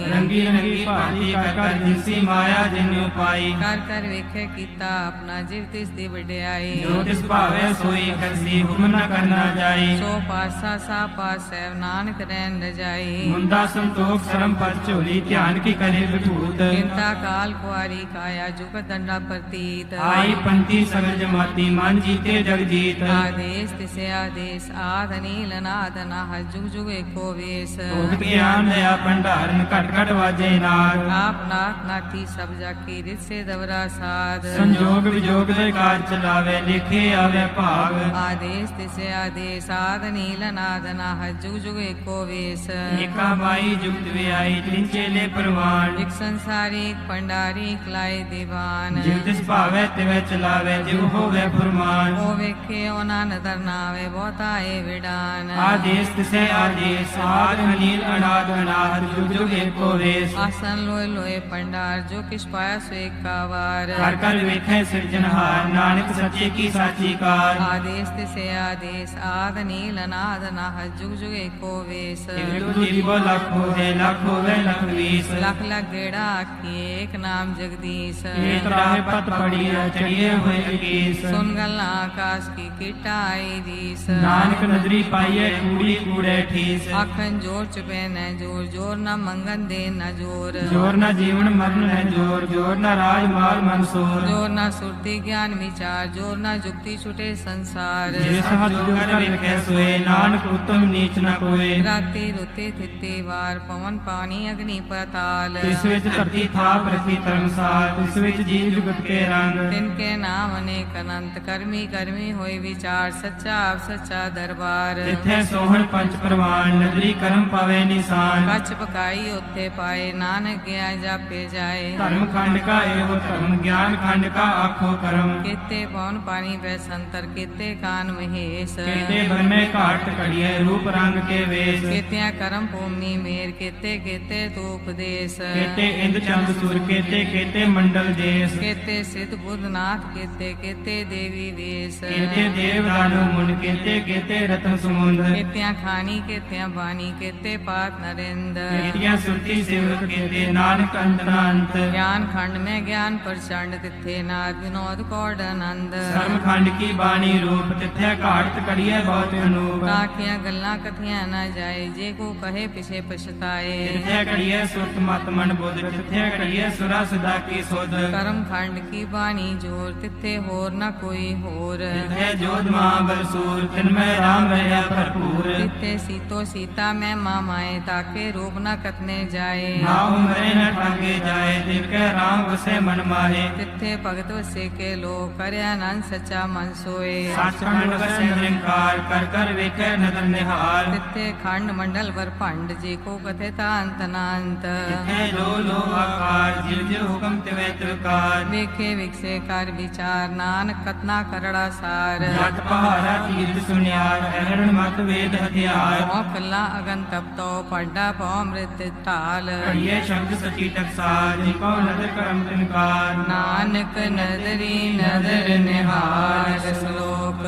ਰੰਗੀ ਰੰਗੀ ਭਾਂਤੀ ਕਰ ਕਰ ਜਿਨਸੀ ਮਾਇਆ ਜਿਨਿ ਉਪਾਈ। ਕਰ ਕਰ ਵੇਖੇ ਕੀਤਾ ਆਪਣਾ ਜਿਵ ਤਿਸ ਦੀ ਵਡਿਆਈ। ਜੋ ਤਿਸ ਭਾਵੇ ਸੋਈ ਕਰਸੀ ਹੁਕਮ ਨ ਕਰਨਾ ਜਾਈ। ਸੋ ਪਾਸਾ ਸਾ ਪਾਸੈ ਨਾਨਕ ਰਹਿਣ ਰਜਾਈ। ਮੁੰਦਾ ਸੰਤੋਖ ਸਰਮ ਪਦ ਝੋਲੀ ਧਿਆਨ ਕੀ ਕਰੇ ਵਿਭੂਤ। ਕਿੰਤਾ ਕਾਲ ਕੁਆਰੀ ਕਾਇਆ ਜੁਗ ਦੰਡਾ ਪ੍ਰਤੀਤ। ਆਈ ਪੰਤੀ ਸਗਲ ਜਮਾਤੀ ਮਨ ਜੀਤੇ ਜਗ ਜੀਤ। ਆਦੇਸ ਤਿਸੇ ਆਦੇਸ ਆਦ ਨੀਲ ਨਾਦ ਨਾਹ ਜੁਗ ਜੁਗ ਏਕੋ ਵੇਸ। ਭੋਗਤ ਗਿਆਨ ਦਇਆ ਭੰਡਾਰਨ ਘਟ ਘਟ ਵਾਜੇ ਨਾਦ। ਆਪ ਨਾਥ ਨਾਥੀ ਸਭ ਜਾਕੀ ਰਿਤ ਸੇ ਦਵਰਾ ਸਾਧ। ਸੰਜੋਗ ਵਿਜੋਗ ਦੇ ਕਾਜ ਚਲਾਵੇ ਲਿਖੇ ਆਵੇ ਭਾਗ। ਆਦੇਸ ਤਿਸੇ ਆਦੇਸ ਆਦ ਨੀਲ ਨਾਦ ਨਾਹ ਜੁਗ ਜੁਗ ਏਕੋ ਵੇਸ। ਏਕਾ ਮਾਈ ਜੁਗਤ ਵਿਆਈ ਤਿਨ ਚੇਲੇ ਪ੍ਰਵਾਨ। ਇਕ ਸੰਸਾਰੀ ਇਕ ਭੰਡਾਰੀ ਇਕ ਲਾਏ ਦੀਵਾਨ। ਜਿਵ ਤਿਸ ਭਾਵੇ ਤਿਵੈ ਚਲਾਵੇ ਜਿਵ ਹੋਵੇ ਫੁਰਮਾਨ। ਉਹ ਵੇਖੇ ਉਹਨਾਂ ਨਦਰ ਨਾਵੇ ਬਹੁਤਾ ਏ ਵਿਡਾਨ। ਆਦੇਸ ਤਿਸੈ ਆਦੇਸ ਆਦ ਅਨੀਲ ਅਨਾਦ ਅਨਾਹਦ ਜੁਗ ਜੁਗ ਏਕੋ ਵੇਸ। ਆਸਨ ਲੋਏ ਲੋਏ ਭੰਡਾਰ ਜੋ ਕਿਛ ਪਾਇਆ ਸੋ ਏਕਾ ਵਾਰ। ਕਰ ਕਰ ਵੇਖੈ ਸਿਰਜਨਹਾਰ ਨਾਨਕ ਸੱਚੇ ਕੀ ਸਾਚੀ ਕਾਰ। ਆਦੇਸ ਤਿਸੇ ਆਦੇਸ ਆਦ ਨੀਲ ਅਨਾਦ ਨਾਹ ਜੁਗ ਜੁਗ ਏਕੋ ਵੇਸ। ਇੱਕ ਜੀਵੋ ਲੱਖ ਹੋਵੇ ਲੱਖ ਹੋਵੇ ਲੱਖ ਵੀਸ। ਲਖ ਲਖ ਗੇੜਾ ਆਖੀਏ ਏਕ ਨਾਮ ਜਗਦੀਸ਼। ਏਕ ਰਾਹ ਪਤ ਪੜੀਐ ਚੜੀਏ ਹੋਏ ਅਕੀਸ। ਸੁਨ ਗੱਲਾਂ ਆਕਾਸ਼ ਕੀ ਕੀਟਾ ਆਈ ਦੀਸ। ਨਾਨਕ ਨਦਰੀ ਪਾਈਐ ਕੂੜੀ ਕੂੜੇ ਠੀਸ। ਆਖਣ ਜੋਰ ਚੁਪੈ ਨ ਜੋਰ ਜੋਰ ਨ ਮੰਗਨ ਦੇ ਨ ਜੋਰ। ਜੋਰ ਨਾ ਜੀਵਨ ਮਰਨ ਹੈ ਜੋਰ ਜੋਰ ਨਾ ਰਾਜ ਮਾਲ ਮਨਸੂਰ। ਜੋਰ ਨ ਸੁਰਤੀ ਗਿਆਨ ਵਿਚਾਰ ਜੋਰ ਨ ਜੁਗਤੀ ਛੁਟੇ ਸੰਸਾਰ। ਜਿਸ ਹੱਥ ਜੋ ਕਰ ਵੇਖੈ ਸੋਏ ਨਾਨਕ ਉਤਮ ਨੀਚ ਨ ਕੋਏ। ਰਾਤੀ ਰੁੱਤੇ ਥਿੱਤੇ ਵਾਰ ਪਵਨ ਪਾਣੀ ਅਗਨੀ ਪਤਾਲ। ਇਸ ਵਿੱਚ ਧਰਤੀ ਥਾਪ ਰਖੀ ਧਰਮਸਾਲ ਇਸ ਵਿੱਚ ਜੀਵ ਜੁਗਤ ਕੇ ਰੰਗ। ਤਿਨ ਕੇ ਨਾਮ ਅਨੇਕ ਅਨੰਤ ਕਰਮੀ ਕਰਮੀ ਹੋਏ ਵਿਚਾਰ ਸੱਚਾ ਆਪ ਸੱਚਾ ਦਰਬਾਰ। ਜਿੱਥੇ ਸੋਹਣ ਪੰਚ ਪ੍ਰਵਾਨ ਨਦਰੀ ਕਰਮ ਪਾਵੇ ਨਿਸ਼ਾਨ। ਕੱਚ ਪਕਾਈ ਉੱਥੇ ਪਾਏ ਨਾਨਕ ਗਿਆ ਜਾਪੇ ਜਾਏ। ਧਰਮ ਖੰਡ ਕਾ ਇਹੋ ਧਰਮ ਗਿਆਨ ਖੰਡ ਕਾ ਆਖੋ ਕਰਮ। ਕੀਤੇ ਪਵਨ ਪਾਣੀ ਬੈ ਸੰਤਰ ਕੀਤੇ ਕਾਨ ਮਹੇਸ਼। ਕੀਤੇ ਬਰਮੇ ਘਾਟ ਘੜੀਏ ਰੂਪ ਰੰਗ ਕੇ ਵੇਸ। ਕੀਤਿਆਂ ਕਰਮ ਭੂਮੀ ਮੇਰ ਕੀਤੇ ਕੀਤੇ ਤੂ ਉਪਦੇਸ਼। ਕੀਤੇ ਇੰਦ ਚੰਦ ਸੂਰ ਕੀਤੇ ਕੀਤੇ ਮੰਡਲ ਦੇਸ। ਕੀਤੇ ਸਿੱਧ ਬੁੱਧ ਨਾਥ ਕੀਤੇ ਕੀਤੇ ਦੇਵੀ ਵੇਸ। ਕੀਤੇ ਦੇਵ ਦਾਨਵ ਮੁਨ ਕੀਤੇ ਕੀਤੇ ਰਤਨ ਸਮੁੰਦ। ਕੀਤਿਆਂ ਖਾਣੀ ਕੀਤਿਆਂ ਬਾਣੀ ਕੀਤੇ ਪਾਤ ਨਰਿੰਦ। ਕੀਤੀਆਂ ਸੁਰਤੀ ਸੇਵਕ ਕੀਤੇ ਨਾਨਕ ਅੰਤ ਨਾ ਅੰਤ। ਗਿਆਨ ਖੰਡ ਮੈਂ ਗਿਆਨ ਪ੍ਰਚੰਡ ਤਿੱਥੇ ਨਾਦ ਵਿਨੋਦ ਕੌੜ ਆਨੰਦ। ਧਰਮ ਖੰਡ ਕੀ ਬਾਣੀ ਰੂਪ ਤਿੱਥੇ ਘਾਟ ਘੜੀਏ ਬਹੁਤ ਅਨੂਪ। ਕਾਖੀਆਂ ਗੱਲਾਂ ਕਥੀਆਂ ਨਾ ਜਾਏ ਜੇ ਕੋ ਕਹੇ ਪਿਛੇ ਪਛਤਾਏ। ਤਿੱਥੇ ਘੜੀਏ ਸੁਰਤ ਮਤ ਮਨ ਬੁੱਧ ਤਿੱਥੇ ਘੜੀਏ ਸੁਰਾ ਸਦਾ ਕੀ ਸੁਧ। ਕਰਮ ਖੰਡ ਕੀ ਬਾਣੀ ਜੋਰ ਤਿੱਥੇ ਹੋਰ ਨਾ ਕੋਈ ਹੋਰ। ਤਿੱਥੇ ਜੋਧ ਮਹਾਬਲ ਸੂਰ ਤਿਨ ਮੈਂ ਰਾਮ ਰਹਿਆ ਭਰਪੂਰ। ਤਿੱਥੇ ਸੀਤੋ ਸੀਤਾ ਮੈਂ ਮਾਂ माए ताके रूप न कतने जाए ना उमरे न ठांगे जाए तिनके राम उसे मन माहे तिथे भगत वसे के लो करे आनंद सच्चा मन सोए सचखंड वसे निरंकार कर कर वेखे नदर निहाल तिथे खंड मंडल वर भंड जी को कथे ता अंत नांत तिथे लो आकार जिव जिव हुकम तिवे त्रिकार वेखे विकसे कर विचार नानक कतना करड़ा सार जट पहाड़ा तीर्थ सुनियार अहरण मत वेद हथियार भौ कल्ला अगन तप तो पड्डा भौ मृत टाल ये शब्द सची टकसार जिको नदर करम तिनकार नानक नदरी नदर निहार श्लोक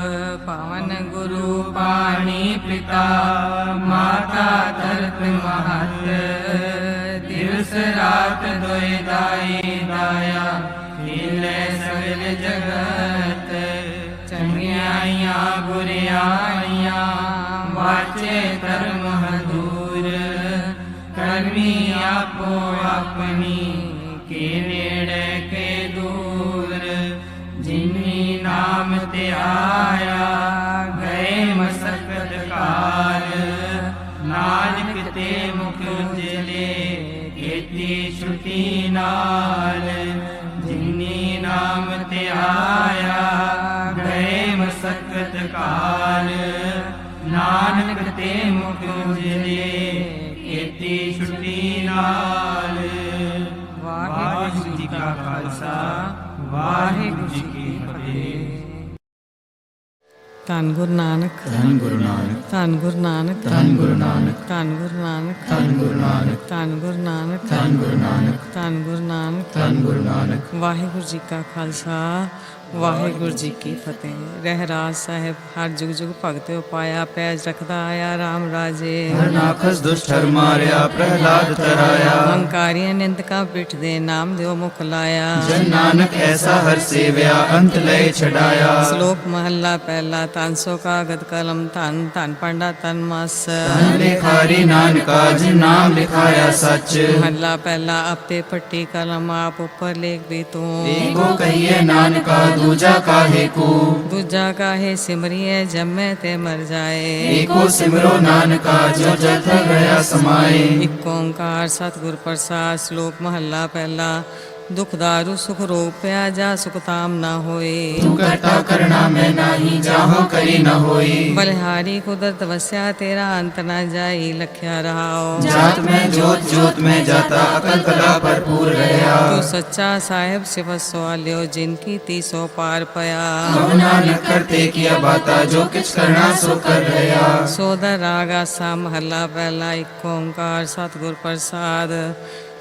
पवन गुरु पाणी पिता माता धरत महत दिवस रात दोय दाई दाया हिले सगल जगत चंगियाइया बुरियाइया वाचे धर्म दूर करमी आपो अपनी के नेड़े के दूर जिन्नी नाम ते आया गए मसकत काल नानक ते मुख उजले केती श्रुति नाल जिन्नी नाम ते आया गए मसकत काल नानक ते मुख उजले केती श्रुति नाल वाहिगुरु जी का खालसा वाहिगुरु जी की फतेह। ਧੰਨ ਗੁਰੂ ਨਾਨਕ ਧੰਨ ਗੁਰੂ ਨਾਨਕ ਧੰਨ ਗੁਰੂ ਨਾਨਕ ਧੰਨ ਗੁਰੂ ਨਾਨਕ ਧੰਨ ਗੁਰੂ ਨਾਨਕ ਧੰਨ ਗੁਰੂ ਨਾਨਕ ਧੰਨ ਗੁਰੂ ਨਾਨਕ ਧੰਨ ਗੁਰੂ ਨਾਨਕ ਧੰਨ ਗੁਰੂ ਨਾਨਕ ਧੰਨ ਗੁਰੂ ਨਾਨਕ ਵਾਹਿਗੁਰੂ ਜੀ ਕਾ ਖਾਲਸਾ ਵਾਹਿਗੁਰੂ ਜੀ ਕੀ ਫਤਿਹ। ਰਹਿਰਾਜ ਸਾਹਿਬ ਹਰ ਜੁਗ ਜੁਗ ਭਗਤਿ ਉਪਾਇਆ ਪੈਜ ਰਖਦਾ ਆਇਆ ਰਾਮ ਰਾਜੇ ਹਰਨਾਖਸ ਦੁਸ਼ਟ ਹਰ ਮਾਰਿਆ ਪ੍ਰਹਿਲਾਦ ਤਰਾਇਆ ਹੰਕਾਰੀਆਂ ਨਿੰਦਕਾਂ ਪਿੱਠ ਦੇ ਨਾਮ ਦਿਓ ਮੁਖ ਲਾਇਆ ਜਨ ਨਾਨਕ ਐਸਾ ਹਰ ਸੇਵਿਆ ਅੰਤ ਲੈ ਛਡਾਇਆ ਸ਼ਲੋਕ ਮਹੱਲਾ ਪਹਿਲਾ ਤਨ ਸੋ ਕਾਗਦ ਕਲਮ ਧਨ ਧਨ ਪੰਡਾ ਤਨ ਮਸ ਧਨ ਲਿਖਾਰੀ ਨਾਨਕਾ ਜਿਨ ਨਾਮ ਲਿਖਾਇਆ ਸੱਚ ਮਹੱਲਾ ਪਹਿਲਾ ਆਪੇ ਪੱਟੀ ਕਲਮ ਆਪ ਉੱਪਰ ਲੇਖ ਵੀ ਤੂੰ ਏਕੋ ਕਹੀਏ ਨਾਨਕਾ ਦੂਜਾ ਕਾਹੇ ਕੋ ਦੂਜਾ ਕਾਹੇ ਸਿਮਰੀਏ ਜੰਮੇ ਤੇ ਮਰ ਜਾਏ ਏਕੋ ਸਿਮਰੋ ਨਾਨਕਾ ਜੋ ਜਥ ਗਿਆ ਸਮਾਏ ਇਕ ਓੰਕਾਰ ਸਤਿਗੁਰ ਪ੍ਰਸਾਦ ਸ਼ਲੋਕ ਮਹੱਲਾ ਪਹਿਲਾ ਦੁਖ ਦਾਰੂ ਸੁਖ ਰੋਗ ਪਿਆ ਜਾ ਸੁਖ ਤਾਮ ਨਾ ਹੋਏ ਤੂੰ ਕਰਤਾ ਕਰਣਾ ਮੈਂ ਨਾਹੀ ਜਾਹੋ ਕਰੀ ਨ ਹੋਈ ਬਲਿਹਾਰੀ ਕੁਦਰਤ ਵਸਿਆ ਤੇਰਾ ਅੰਤ ਨਾ ਜਾਈ ਲਖਿਆ ਰਹਾਓ ਜਾਤ ਮੈਂ ਜੋਤ ਜੋਤ ਮੈਂ ਜਾਤਾ ਅਕਲ ਕਲਾ ਭਰਪੂਰ ਰਹਾ ਤੂੰ ਸੱਚਾ ਸਾਹਿਬ ਸਿਵ ਸਵਾਲਿਓ ਜਿਨ ਕੀ 300 ਪਾਰ ਪਿਆ ਕਬ ਨਾਨਕ ਕਰਤੇ ਕੀਆ ਬਾਤਾ ਜੋ ਕਿਛ ਕਰਨਾ ਸੋ ਕਰ ਰਹਾ ਸੋਦਰ ਰਾਗਾ ਸਾ ਮਹੱਲਾ ਪਹਿਲਾ ਇਕ ਓੰਕਾਰ ਸਤਿਗੁਰ ਪ੍ਰਸਾਦ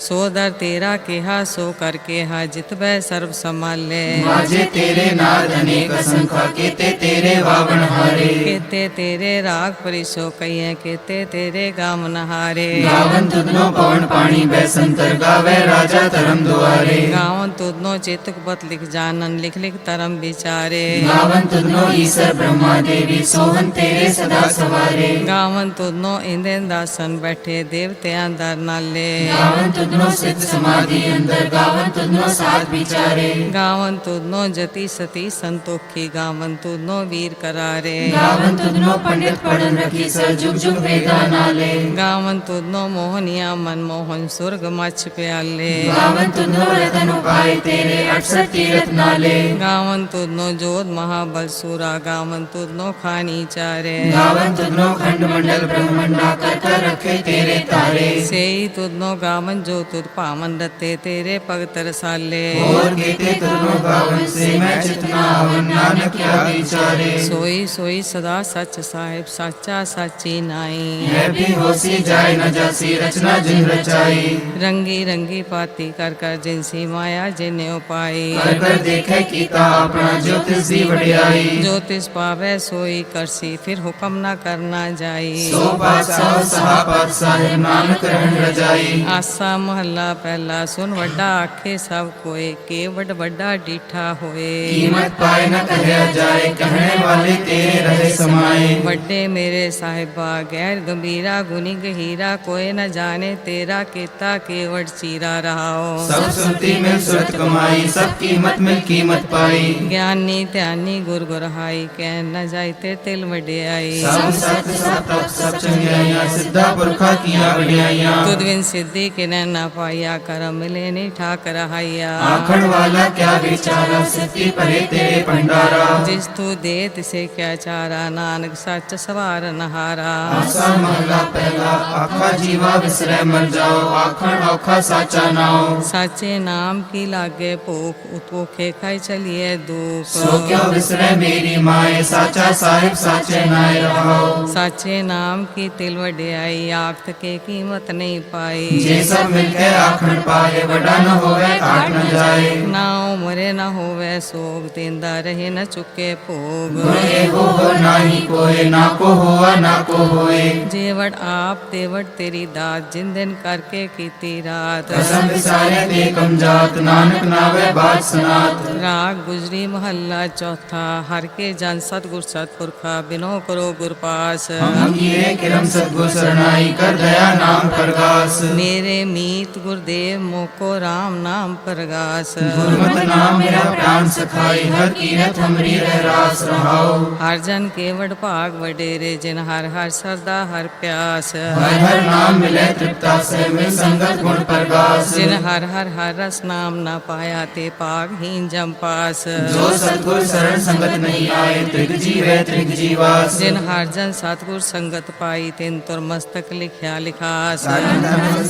ਸੋਦਰ ਤੇਰਾ ਕਿਹਾ ਸੋ ਕਰ ਕਿਹਾ ਜਿਤ ਬੈ ਸਰਬ ਸੰਭਾਲੇ ਮਾਝੇ ਤੇਰੇ ਨਾਦ ਅਨੇਕ ਅਸੰਖਾ ਕੀਤੇ ਤੇਰੇ ਵਾਵਣ ਹਾਰੇ ਕੇਤੇ ਤੇਰੇ ਰਾਗ ਪਰਿਸੋ ਕਈਏ ਕੇਤੇ ਤੇਰੇ ਗਾਮ ਨਹਾਰੇ ਗਾਵਨ ਤੁਧਨੋ ਪਵਨ ਪਾਣੀ ਬੈ ਸੰਤਰ ਗਾਵੇ ਰਾਜਾ ਧਰਮ ਦੁਆਰੇ ਗਾਵਨ ਤੁਧਨੋ ਚੇਤਕ ਬਤ ਲਿਖ ਜਾਨਨ ਲਿਖ ਲਿਖ ਧਰਮ ਵਿਚਾਰੇ ਗਾਵਨ ਤੁਧਨੋ ਈਸਰ ਬ੍ਰਹਮਾ ਦੇਵੀ ਸੋਹਨ ਤੇਰੇ ਸਦਾ ਸਵਾਰੇ ਗਾਵਨ ਤੁਧਨੋ ਇੰਦੇ ਦਾਸਨ ਬੈਠੇ ਦੇਵਤਿਆਂ ਦਰ ਨਾਲੇ ਗਾਵਨ ਤੁਧਨੋ ਸਿੱਧ ਸਮਾਧੀ ਅੰਦਰ ਗਾਵਨ ਤੁਧਨੋ ਸਾਧ ਵਿਚਾਰੇ ਗਾਵਨ ਤੁਧਨੋ ਜਤੀ ਸਤੀ ਸੰਤੋਖੀ ਗਾਵਨ ਤੁਧਨੋ ਵੀਰ ਕਰਾਰੇ ਗਾਵਨ ਤੁਧਨੋ ਪੰਡਿਤ ਪੜਨ ਰਖੀ ਸਰ ਜੁਗ ਜੁਗ ਵੇਦਾ ਨਾਲੇ ਗਾਵਨ ਤੁਧਨੋ ਮੋਹਨੀਆ ਮਨਮੋਹਨ ਸੁਰਗ ਮਛ ਪਿਆਲੇ ਗਾਵਨ ਤੁਧਨੋ ਰਤਨ ਉਪਾਏ ਤੇਰੇ 68 ਤੀਰਥ ਨਾਲੇ ਗਾਵਨ ਤੁਧਨੋ ਜੋਤ ਮਹਾਬਲ ਸੂਰਾ ਗਾਵਨ ਤੁਧਨੋ ਖਾਨੀ ਚਾਰੇ ਗਾਵਨ ਤੁਧਨੋ ਖੰਡ ਮੰਡਲ ਬ੍ਰਹਮੰਡਾ ਕਰ ਕਰ ਰਖੇ ਤੇਰੇ ਤਾਰੇ ਸੇਈ ਤੁਧਨੋ ਗਾਵਨ ਜੋ ਤੁਧ ਭਾਵਨ ਰਤੇ ਤੇਰੇ ਭਗਤ ਰਸਾਲੇ ਹੋਰ ਕੀਤੇ ਤੁਧਨੋ ਗਾਵਨ ਸੇ ਮੈਂ ਚਿਤਨਾ ਆਵਨ ਨਾਨਕ ਕਿਆ ਵਿਚਾਰੇ ਸੋਈ ਸੋਈ ਸਦਾ ਸੱਚ ਸਾਹਿਬ ਸਾਚਾ ਸਾਚੀ ਨਾਈ ਹੈ ਵੀ ਹੋਸੀ ਜਾਏ ਨ ਜਾਸੀ ਰਚਨਾ ਜਿਨ ਰਚਾਈ ਰੰਗੀ ਰੰਗੀ ਪਾਤੀ ਕਰ ਕਰ ਜਿਨਸੀ ਮਾਇਆ ਜਿਨੇ ਉਪਾਈ ਕਰ ਕਰ ਦੇਖੇ ਕੀਤਾ ਆਪਣਾ ਜੋ ਤਿਸ ਦੀ ਵਡਿਆਈ ਜੋ ਤਿਸ ਪਾਵੇ ਸੋਈ ਕਰਸੀ ਫਿਰ ਹੁਕਮ ਨਾ ਕਰਨਾ ਜਾਈ ਸੋ ਪਾਤਸ਼ਾਹ ਸਹਾ ਪਾਤਸ਼ਾਹ ਨਾਨਕ ਰਹਿਣ ਰਜਾਈ ਆਸਾ ਮਹੱਲਾ ਪਹਿਲਾ। ਸੁਨ ਵੱਡਾ ਆਖੇ ਸਭ ਕੋਏ, ਕੇ ਵੱਡ ਵੱਡਾ ਡੀਠਾ ਹੋਏ। कीमत पाए न कहया जाए, कहने वाले तेरे रहे समाए। ਵੱਡੇ ਮੇਰੇ ਸਾਹਿਬਾ ਗੈਰ ਗੰਭੀਰਾ ਗੁਨੀ ਗਹੀਰਾ, ਕੋਏ ਨ ਜਾਣੇ ਤੇਰਾ ਕੀਤਾ ਕੇਵੜ ਚੀਰਾ ਰਹਾਓ। सब सुनती मिल सुरत कमाई, सब कीमत मिल कीमत पाई। ਗਿਆਨੀ ਧਿਆਨੀ ਗੁਰ ਗੁਰਹਾਈ, ਕਹਿ ਨ ਜਾਈ ਤੇ ਤਿਲ ਵਡਿਆਈ। सब सत सब तप सब चंगियाइयां, सिद्धा पुरखा किया बढ़ियाइयां। ਤੁਧ ਬਿਨ ਸਿੱਧੀ ਕਿਨੈ ਨਾ ਪਾਇਆ, ਕਰਮ ਮਿਲੇ ਨੀ ਠਾਕ ਰਹਾਈਆ। आखण वाला क्या विचारा, सिद्धि परे तेरे भंडारा। ਜਿਸ ਤੂੰ ਦੇ ਤਿਸੇ ਕਿਆ ਚਾਰਾ, ਨਾਨਕ ਸੱਚ ਸਵਾਰ ਨਹਾਰਾ। आसा महला पहला, आखा जीवा विसरै मर जाओ, आखण औखा साचा नाओ। ਸਾਚੇ ਨਾਮ ਕੀ ਲਾਗੇ ਭੂਖ, ਉਤੋਖੇ ਖਾਈ ਚਲੀਏ ਦੁਖ। सो क्यों विसरै मेरी माए, साचा साहिब साचे नाय रहाओ। ਸਾਚੇ ਨਾਮ ਕੀ ਤਿਲ ਵਡਿਆਈ, ਆਖਤ ਕੇ ਕੀਮਤ ਨਹੀਂ ਪਾਈ। जे सब मिलके आखण पाए, वडा न होवे घाट न जाए। ਨਾ ਉਮਰੇ ਨਾ ਹੋਵੇ ਸੋਗ, ਤੇਂਦਾ ਰਹੇ ਨ ਚੁੱਕੇ ਭੋਗ। गुण एगो हो नाही कोय, ना को होवा ना को होए। ਜੇਵੜ ਆਪ ਤੇਵੜ ਤੇਰੀ ਦਾਤ, ਜਿਨ ਦਿਨ ਕਰਕੇ ਕੀਤੀ ਰਾਤ। कसम विसारे ते कम जात, नानक नावे बात सनात। ਰਾਗ ਗੁਜਰੀ ਮਹੱਲਾ ਚੌਥਾ। ਹਰ ਕੇ ਜਨ ਸਤਿਗੁਰ ਸਤਿਪੁਰਖਾ, ਬਿਨੋ ਕਰੋ ਗੁਰ ਪਾਸ। हम कीरे किरम सतगुर सरनाई, कर दया नाम प्रगास। ਮੇਰੇ ਮੀਤ ਗੁਰਦੇਵ ਮੋਕੋ ਰਾਮ ਨਾਮ ਪ੍ਰਗਾਸ। गुरमत नाम मेरा प्राण सखाई, हर कीरत हमरी रह रास रहाओ। ਹਰ ਜਨ ਕੇਵੜ ਭਾਗ ਵਡੇਰੇ, ਜਿਨ ਹਰ ਹਰ ਸਰਦਾ ਹਰ ਪਿਆਸ। हर हर नाम मिले तृप्ता से, मिल संगत गुण प्रगास। ਜਿਨ ਹਰ ਹਰ ਹਰ ਰਸ ਨਾਮ ਨਾ ਪਾਇਆ, ਤੇ ਭਾਗਹੀਨ ਜਮ ਪਾਸ। जो सतगुर शरण संगत नहीं आए, त्रिग जीवे त्रिग जीवास। ਜਿਨ ਹਰ ਜਨ ਸਤਿਗੁਰ ਸੰਗਤ ਪਾਈ, ਤਿਨ ਤੁਰ ਮਸਤਕ ਲਿਖਿਆ ਲਿਖਾਸ।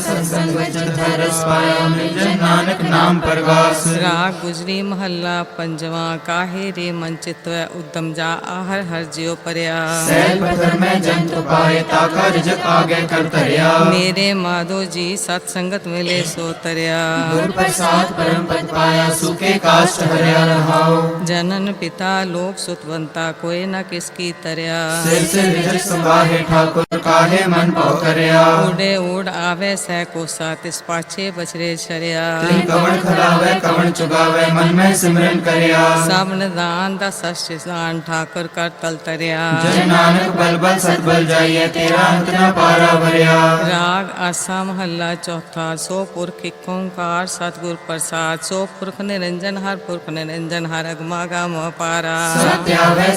सत्संग वचन हर रस पाया, मिल जन नानक नाम प्रगास। ਰਾਗ ਗੁਜਰੀ ਮਹੱਲਾ ਪੰਜਵਾਂ। ਕਾਹੇ ਰੇ ਮਨ ਚਿਤਵੈ ਉਦਮ ਜਾ, ਆਹਰ ਹਰ ਜਿਉ ਪਰਿਆ। सैल पत्थर में जंत पाए, ताका रिजक आगे कर तरिया। ਮੇਰੇ ਮਾਧੋ ਜੀ ਸਤ ਸੰਗत ਮਿਲੇ ਸੋ ਤਰਿਆ। गुर प्रसाद परम पद पाया, सुखे काष्ट हरिया रहाओ। ਜਨਨ ਪਿਤਾ ਲੋਕ ਸੁਤਵੰਤਾ, ਕੋਏ ਨ ਕਿਸ ਕੀ ਤਰਿਆ। सिर से रिजक संभाहे ठाकुर, काहे मन पौ करया। ਊੜੇ ਊੜ ਆਵੇ ਸਹਿ ਕੋਸਾ, ਤਿਸ ਪਾਛੇ ਬਛਰੇ ਛਰਿਆ। तिन कवण खलावे कवण चुगावे, मन में सिमरन करया। ਸਭ ਨਿਦਾਨ ਦਾ ਸਚਿਦਾਨ, ਠਾਕੁਰ ਕਰ ਤਲ ਤਰਿਆ। जन नानक बल बल सतबल जाइए, तेरा अंत न पारा भरिया। ਰਾਗ ਆਸਾ ਮਹੱਲਾ ਚੌਥਾ। ਸੋ ਪੁਰਖ ਇਕ ਓੰਕਾਰ ਸਤਿਗੁਰ ਪ੍ਰਸਾਦ, ਸੋ ਪੁਰਖ ਨਿਰੰਜਨ ਹਰ ਪੁਰਖ ਨਿਰੰਜਨ, ਹਰ ਅਗਮਾਗਮ ਅਪਾਰਾ।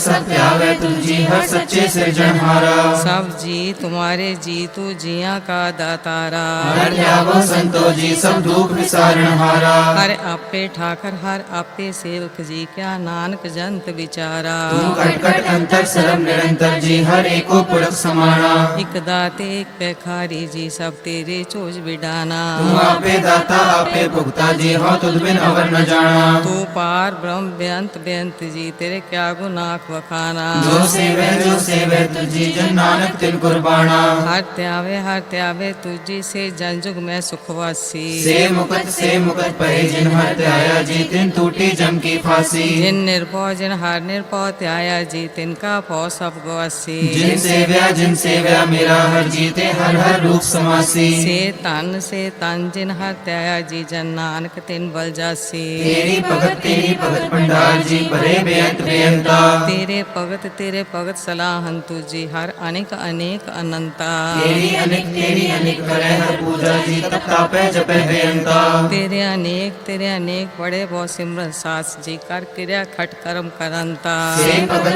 सत्य आवे तुझी, हर सच्चे सिरजनहारा। ਸਭ ਜੀ ਤੁਮਾਰੇ ਜੀ, ਤੂ ਜੀਆਂ ਕਾ ਦਾਤਾਰਾ। हर त्यागो संतो जी, सब दुख विसारण हारा। ਹਰ ਆਪੇ ਠਾਕਰ ਹਰ ਆਪੇ ਸੇਵਕ ਜੀ, ਕਿਆ ਨਾਨਕ ਜੰਤ ਵਿਚਾਰਾ। तू कट कट अंतर सरम निरंतर जी, हर एको पुरख समाना। ਇਕ ਦਾਤੇ ਇਕ ਪੈਖਾਰੀ ਜੀ, ਸਭ ਤੇਰੇ ਚੋਜ ਵਿਡਾਨਾ। तू आपे दाता आपे भुगता जी, हो तुझ बिन अवर न जाना। ਤੂੰ ਪਾਰ ਬ੍ਰਹਮ ਬੇਅੰਤ ਬੇਅੰਤ ਜੀ, ਤੇਰੇ ਕਿਆ ਗੁਨਾਖ ਵਖਾਨਾ। जो सेवे तुझी, जन नानक तिन कुर्बाना। ਹਰ ਧਿਆਵੇ ਤੁਜੀ, ਸੇ ਜਨ ਜੁਗ ਮੈਂ ਸੁਖ ਵਾਸੀ। से मुकत परे, जिन हर त्याया जी, तिन टूटी जम की फांसी। ਜਿਨ ਨਿਰਭਉ ਜਿਨ ਹਰ ਨਿਰਭਉ ਧਿਆਇਆ ਜੀ, ਤਿਨ ਕਾ ਭਉ ਸਭ ਗਵਾਸੀ। जिन सेव्या मेरा हर जीते, हर हर रूप समासी। ਸੇ ਤਨ ਜਿਨ ਹਰ ਧਿਆਇਆ ਜੀ, ਜਨ ਨਾਨਕ ਤਿਨ ਬਲ ਜਾਸੀ। तेरी भगत भंडार जी, परे बेअंत बेअंता। ਤੇਰੇ ਭਗਤ ਸਲਾਹਨ ਤੁਜੀ, ਹਰ ਅਨੇਕ ਅਨੇਕ ਅਨੰਤਾ। तेरी अनेक करे हर पूजा जी, तप तापे जपे बेअंता। ਤੇਰੇ ਅਨੇਕ ਬੜੇ ਬਹੁ ਸਿਮਰਨ ਸਾਸ ਜੀ, ਕਰ ਕਿਰਿਆ ਖਟ ਕਰਮ ਕਰੰਤਾ।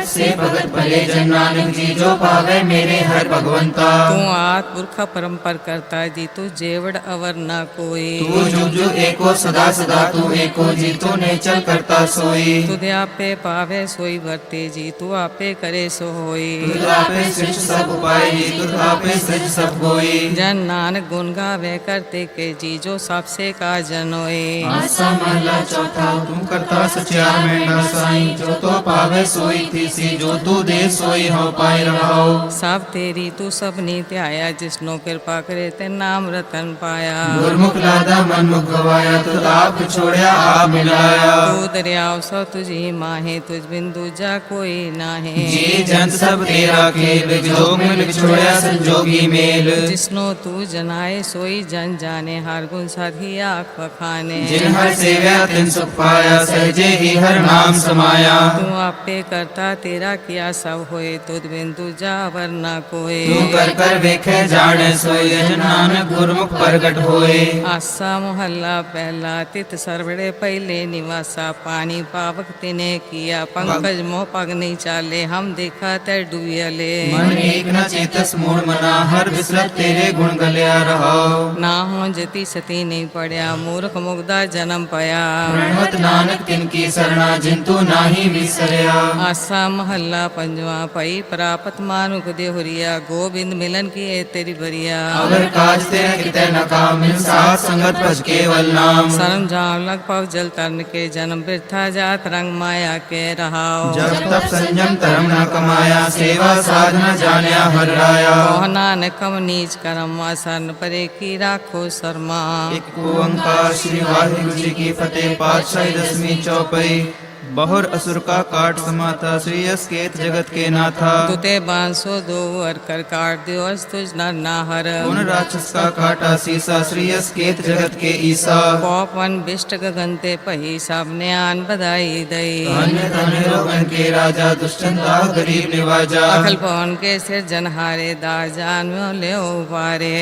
से भगत भले जन नानक जी, जो पावे मेरे हर भगवंता। ਤੂੰ ਆਤ ਪੁਰਖ ਪਰੰਪਰ ਕਰਤਾ ਜੀ, ਤੂੰ ਜੇਵੜ ਅਵਰ ਨਾ ਕੋਈ। तू जुग एको सदा तू एको जी, तू नेचल करता सोई। ਤੁਧ ਆਪੇ ਪਾਵੇ ਸੋਈ ਵਰਤੇ ਜੀ, ਤੂੰ ਆਪੇ ਕਰੇ ਸੋ ਹੋਈ। तुझ आपे सृष्ट सब उपाय जी, तुझ आपे सृज सब कोई। ਜਨ ਨਾਨਕ ਗੁਣ ਗਾਵੇ ਕਰਤੇ ਕੇ ਜੀ, ਜੋ ਸਭ ਸੇ ਕਾ ਜਨ ਹੋਏ। आसा महला चौथा। तू करता सचियार मेंढा साई, जो तो पावे सोई थीसी, जो तू दे सोई हो पाई रहाओ। ਸਭ ਤੇਰੀ ਤੂੰ ਸਭਨੀ ਧਿਆਇਆ, ਜਿਸਨੋ ਕਿਰਪਾ ਕਰੇ ਤੇ ਨਾਮ ਰਤਨ ਪਾਇਆ। गुरमुख लादा मनमुख गवाया, तुझ आप छोड़या आप मिलाया। ਤੂੰ ਦਰਿਆਵ ਸੋ ਤੁਝੀ ਮਾਹੇ, ਤੁਝ ਬਿਨ ਦੂਜਾ ਕੋਈ ਨਾਹੇ। जी जन सब तेरा खेल, जोग में लिख छोड़े जोड़या संजोगी मेल। जिसनो तू जनाए सोई जन जाने, हर गुण साधी आँख बखाने। जिन हर सेव्या तिन सुख पाया, सहजे ही हर नाम समाया। तू आपे करता तेरा किया सब होए, तुद बिन दूजा वर न कोय। तू कर कर वेखे जाने सोई, जन नानक गुरमुख प्रगट होए। आसा मोहल्ला पहला, तित सरवड़े पहले निवासा, पानी पावक तिने किया, पंकज मोह पग नहीं चाले, हम देखा ते डूबियले। मन एक न चेतस मूढ़ मना, हर बिसरत तेरे गुण गलिया रहो। ना हो जति सती नहीं पड़या, मूर्ख मुग्धा जन्म पया। प्रणवत नानक तिनकी सरना, जिंतु नाही विसरया। आसा महल्ला पंजवा, पई प्रापत मानुक देहुरिया, गोविंद मिलन की ए तेरी बरिया। अगर काज तेरे किते न काम, मिल साथ संगत भज केवल नाम। शरण जाओ लग पाव जल तरन के, जन्म वृथा जात रंग माया के रहाओ। जब तब संयम धर्म न कमाया, सेवा साधना जान्या हर राया। नानक कम नीच करम, शरण परे की राखो शर्मा। एक ओंकार श्री वाहिगुरु जी की फतेह। पातशाही दसवीं चौपाई। बहुर असुर का काट समाता, श्री अस्केत जगत के नाथा। तुते बांसो दो वर कर काट दियो, अस तुझ नर नाहर। उन राक्षस का काटा सीसा, श्री अस्केत जगत के ईसा। पौपन बिष्ट गगनते पही, सबने आन बधाई दई। धन्य धन्य रोगन के राजा, दुष्टंता गरीब निवाजा। अखल पवन के सिर जनहारे, दास जान में ले उबारे।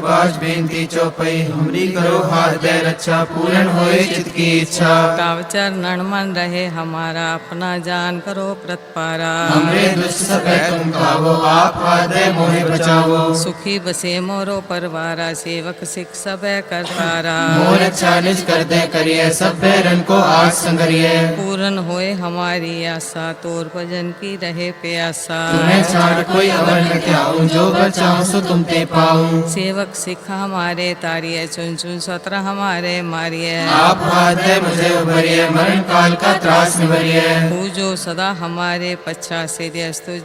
बाज बेनती चौपाई। हमरी करो हाथ दे रक्षा, पूर्ण होए चित की इच्छा। तव चरणन मन रहे हमारा, अपना जान करो प्रतपारा। हमरे दुष्ट सब तुम खावो, आप हाथ दे मोहे बचावो। सुखी बसे मोरो परवारा, सेवक सिख सब करतारा। मोर अच्छा निज कर दे करिए, सब बैरन को आज संगरिए। पूर्ण होए हमारी आशा, तोर भजन की रहे प्यासा। तुम्हें छाड़ कोई अवर न त्याऊं, जो बचाऊं सो तुम ते पाऊं। सेवक सिख हमारे तारिये, चुन चुन सत्र हमारे मारिये। आप हाथ दे मुझे उभरिए, मरण काल का त्रास निवरिए। पूजो सदा हमारे पच्छा, सिद्ध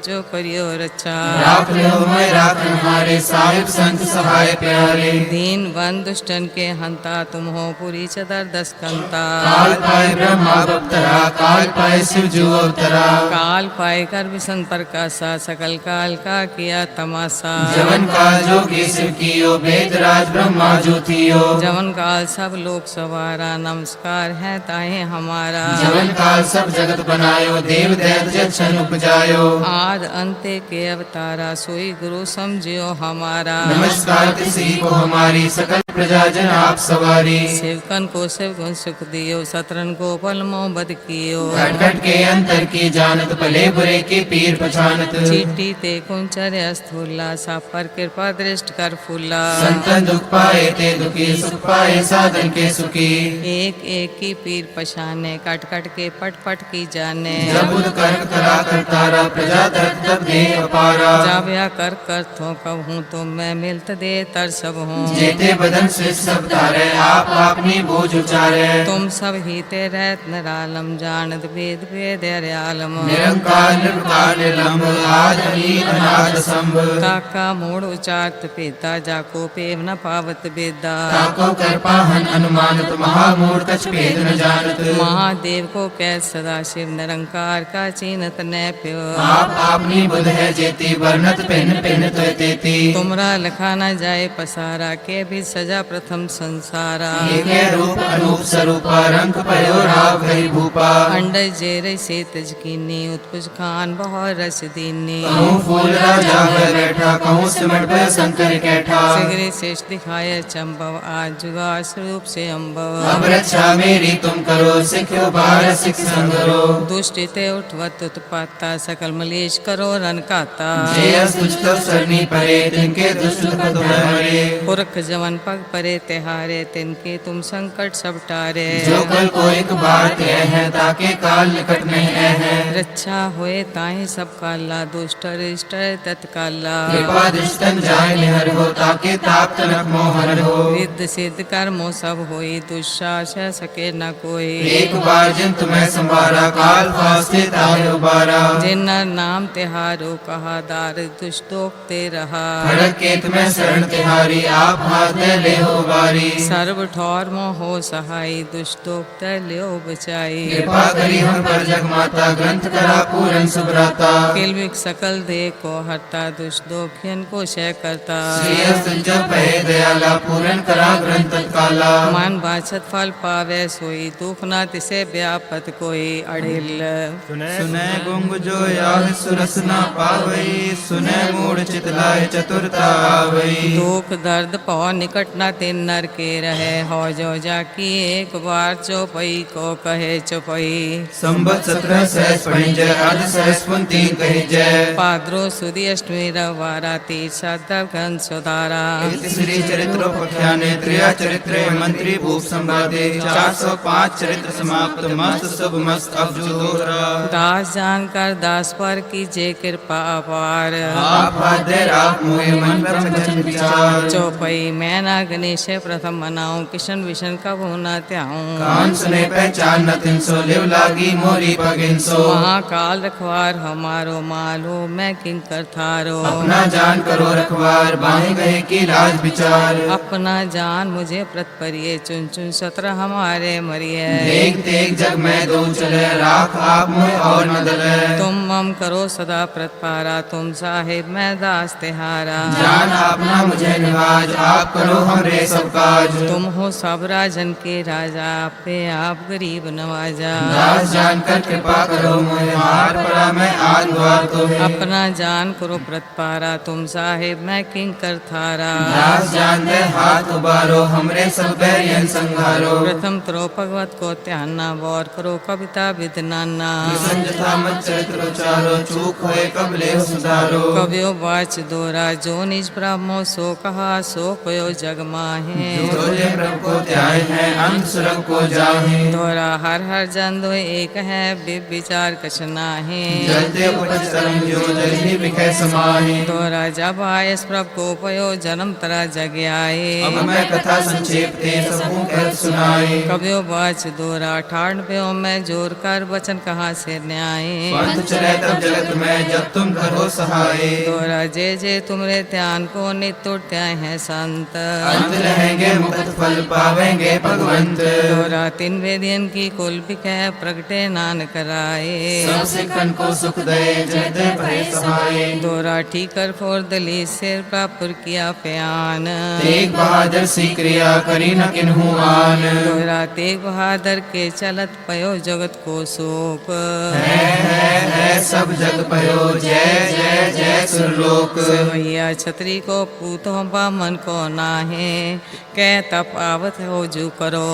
जो करियो रक्षा। राख लो मैं राख हमारे, साहिब संत सहाय प्यारे। दीन बंद दुष्टन के हंता, तुम हो पूरी चदर दस कंता। काल पाए ब्रह्मा अवतरा, काल पाए शिव जू अवतरा। काल पाए कर विसंग प्रकाशा, सकल काल का किया तमाशा। जवन काल जो की शिव कियो, वेद राज ब्रह्मा जो थियो। जवन काल सब लोक सवारा, नमस्कार है ताहे हमारा। जवन काल सब जगत बनायो, देव दैत्य छन उपजायो। आद अंते के अवतारा, सोई गुरु समझियो हमारा। नमस्कार किसी को हमारी, सकल प्रजाजन आप सवारी। शिवकन को शिव गुण सुख दियो, सतरन को पल मोह बद कियो। घट घट के अंतर की जानत, भले बुरे की पीर पछानत। चीटी ते कुंचर स्थूला, सब पर कृपा दृष्ट कर फूला। संतन दुख पाए ते दुखी, सुख पाए साधन के सुखी। एक एक की पीर पछाने, कट कट के पट पट की जाने। जब उद कर्क करा कर तारा, प्रजा तक तब दे अपारा। जाव्या कर थो कब हूँ, तो मैं मिलत दे तर सब हूँ। जेते बदन से सब तारे, आप अपनी बोझ उचारे। तुम सब ही ते रहत निरालम, जानत वेद वेद आलम। निरंकार निर्विकार निर्लंब, आदि अनाद संभ। काका मोड़ उचारत पेता, जाको पेव न पावत बेदा। ताको कृपा हन अनुमानत, महामूढ़ कछ भेद न जानत। महादेव को कै सदा शिव, निरंकार का चीनत न प्यो। आप अपनी बुध है जेती, वर्णत पिन पिन तो तेती। तुमरा लखा न जाए पसारा, के भी सजा प्रथम संसारा। एक रूप अनूप स्वरूपा, रंग पयो राव गई भूपा। अंड जेरे से तजकीनी, उत्पुज खान बहुत रस दीनी। कहूँ फूल राजा वह बैठा, कहूँ सिमट पे शंकर कैठा। सिगरे शेष दिखाए चंबव, आज जुगा स्वरूप से अम्बव। अब रक्षा मेरी तुम करो, सिखो बार सिख संगरो। दुष्ट ते उठवत उत्पाता, सकल मलेश करो रन काता। जयस दुष्ट सरनी परे, तिनके दुष्ट पद मरे। पुरख जवन पग परे तिहारे, तिनके तुम संकट सब टारे। जो कल को एक बार तय है, ताके काल निकट नहीं है। रक्षा होए ताहि सब काला, दुष्ट रिष्ट तत्काला। कृपा दुष्टन जाय निहर हो, ताके ताप तनक मोहर हो। विद्ध सिद्ध कर्मो सब होई, दुष्साहस सके न कोई। एक बार जिन तुम्हें मैं संवारा काल फास्ते ताहि उबारा जिन नर नाम तिहारो कहा दार दुष्टोक ते रहा खड़ग केत में शरण तिहारी आप हाथ ले हो बारी सर्व ठौर मोह सहाय दुष्टोक ते लियो बचाई कृपा करी हम पर जग माता ग्रंथ करा पूरन सुभ्राता किलविक सकल दे को हरता दुष्टोखियन को शय करता श्रेयस जब पहे दयाला पूरन करा ग्रंथ तत्काला मान बाछत फल पावे सोई दुख ना तिसे व्यापत कोई अड़िल सुने गुंग जो याह सुरस न पावई सुने मूढ़ चितलाय चतुरता आवई दुख दर्द पौ निकट न तिन नर के रहे हो जो जाकी एक बार चौपई को कहे चौपई संबत 17 सहस पढ़ी जय अर्ध सहस पुन 3 कही जय पाद्रो सुदी अष्टमी रवारा तीर साधव घन सुधारा श्री चरित्रो पख्याने त्रिया चरित्रे मंत्री भूप संवादे 405 चरित्र समाप्त मस्त शुभ मस्त अब्जु दोहरा दास जानकर दास पर की जे कृपा अपार आप आद्य राख मोहि मन ब्रह्म जन विचार चौपई मैं ना गणेश प्रथम मनाऊं किशन विशन कब होना त्याऊं कान सुने पहचान न तिन सो लिव लागी मोरी पगिन सो महाकाल रखवार हमारो मालो मैं किंकर थारो अपना जान करो रखवार बाहें गए की लाज विचार अपना जान मुझे प्रतपरिये चुन चुन 17 हमारे मरिए देख देख जग में दो चले राख आप मोह और न दले तुम मम करो सदा प्रतपारा तुम साहिब मैं दास तिहारा जान आपना मुझे निवाज आप करो हमरे सब काज तुम हो सब राजन के राजा पे आप गरीब नवाजा दास जानकर कृपा करो मोहे मार पड़ा मैं आज द्वार तो है अपना जान करो प्रतपारा तुम साहिब मैं किंकर थारा दास जान दे हाथ उबारो हमरे सब बैरियन संघारो प्रथम तरो भगवत को ध्याना वौर करो कविता विदनाना संजता मत चरित्र उचारो चूक होए कब ले सुधारो कव्यो वाच दोरा जो निज ब्रह्मो सो कहा सो कयो जग माहे जो जे प्रभु को त्याय है अंत सुरग को जाहे दोरा हर हर जन दो एक है विचार कछना है जलते उपज तरंग जो जल ही बिखे समाहे दोरा जब आयस प्रभ को पयो जन्म तरा जग आए अब मैं कथा संक्षेप ते सबको कह सुनाए कव्यो वाच दोरा ठाड़ पे मैं जोर कर वचन कहाँ से न्याय पंथ चले तब जगत में जब तुम करो सहाय दोरा जे तुमरे ध्यान को नित्य त्याय है संत अंत रहेंगे मुक्त फल पावेंगे भगवंत दोरा 3 वेदियन की कुल बिकै प्रगटे नान कराए सब सिखन को सुख दे जय भरे सहाय दोरा ठीकर फोर दली सिर प्रापुर किया प्यान तेग बहादुर सी क्रिया करी न किन्हु आन दोरा तेग बहादुर के चलत पयो जगत को शोक है सब जग पयो जय जय जय सुरलोक भैया छतरी को पूतो बामन को नाहे कह तप आवत हो जू करो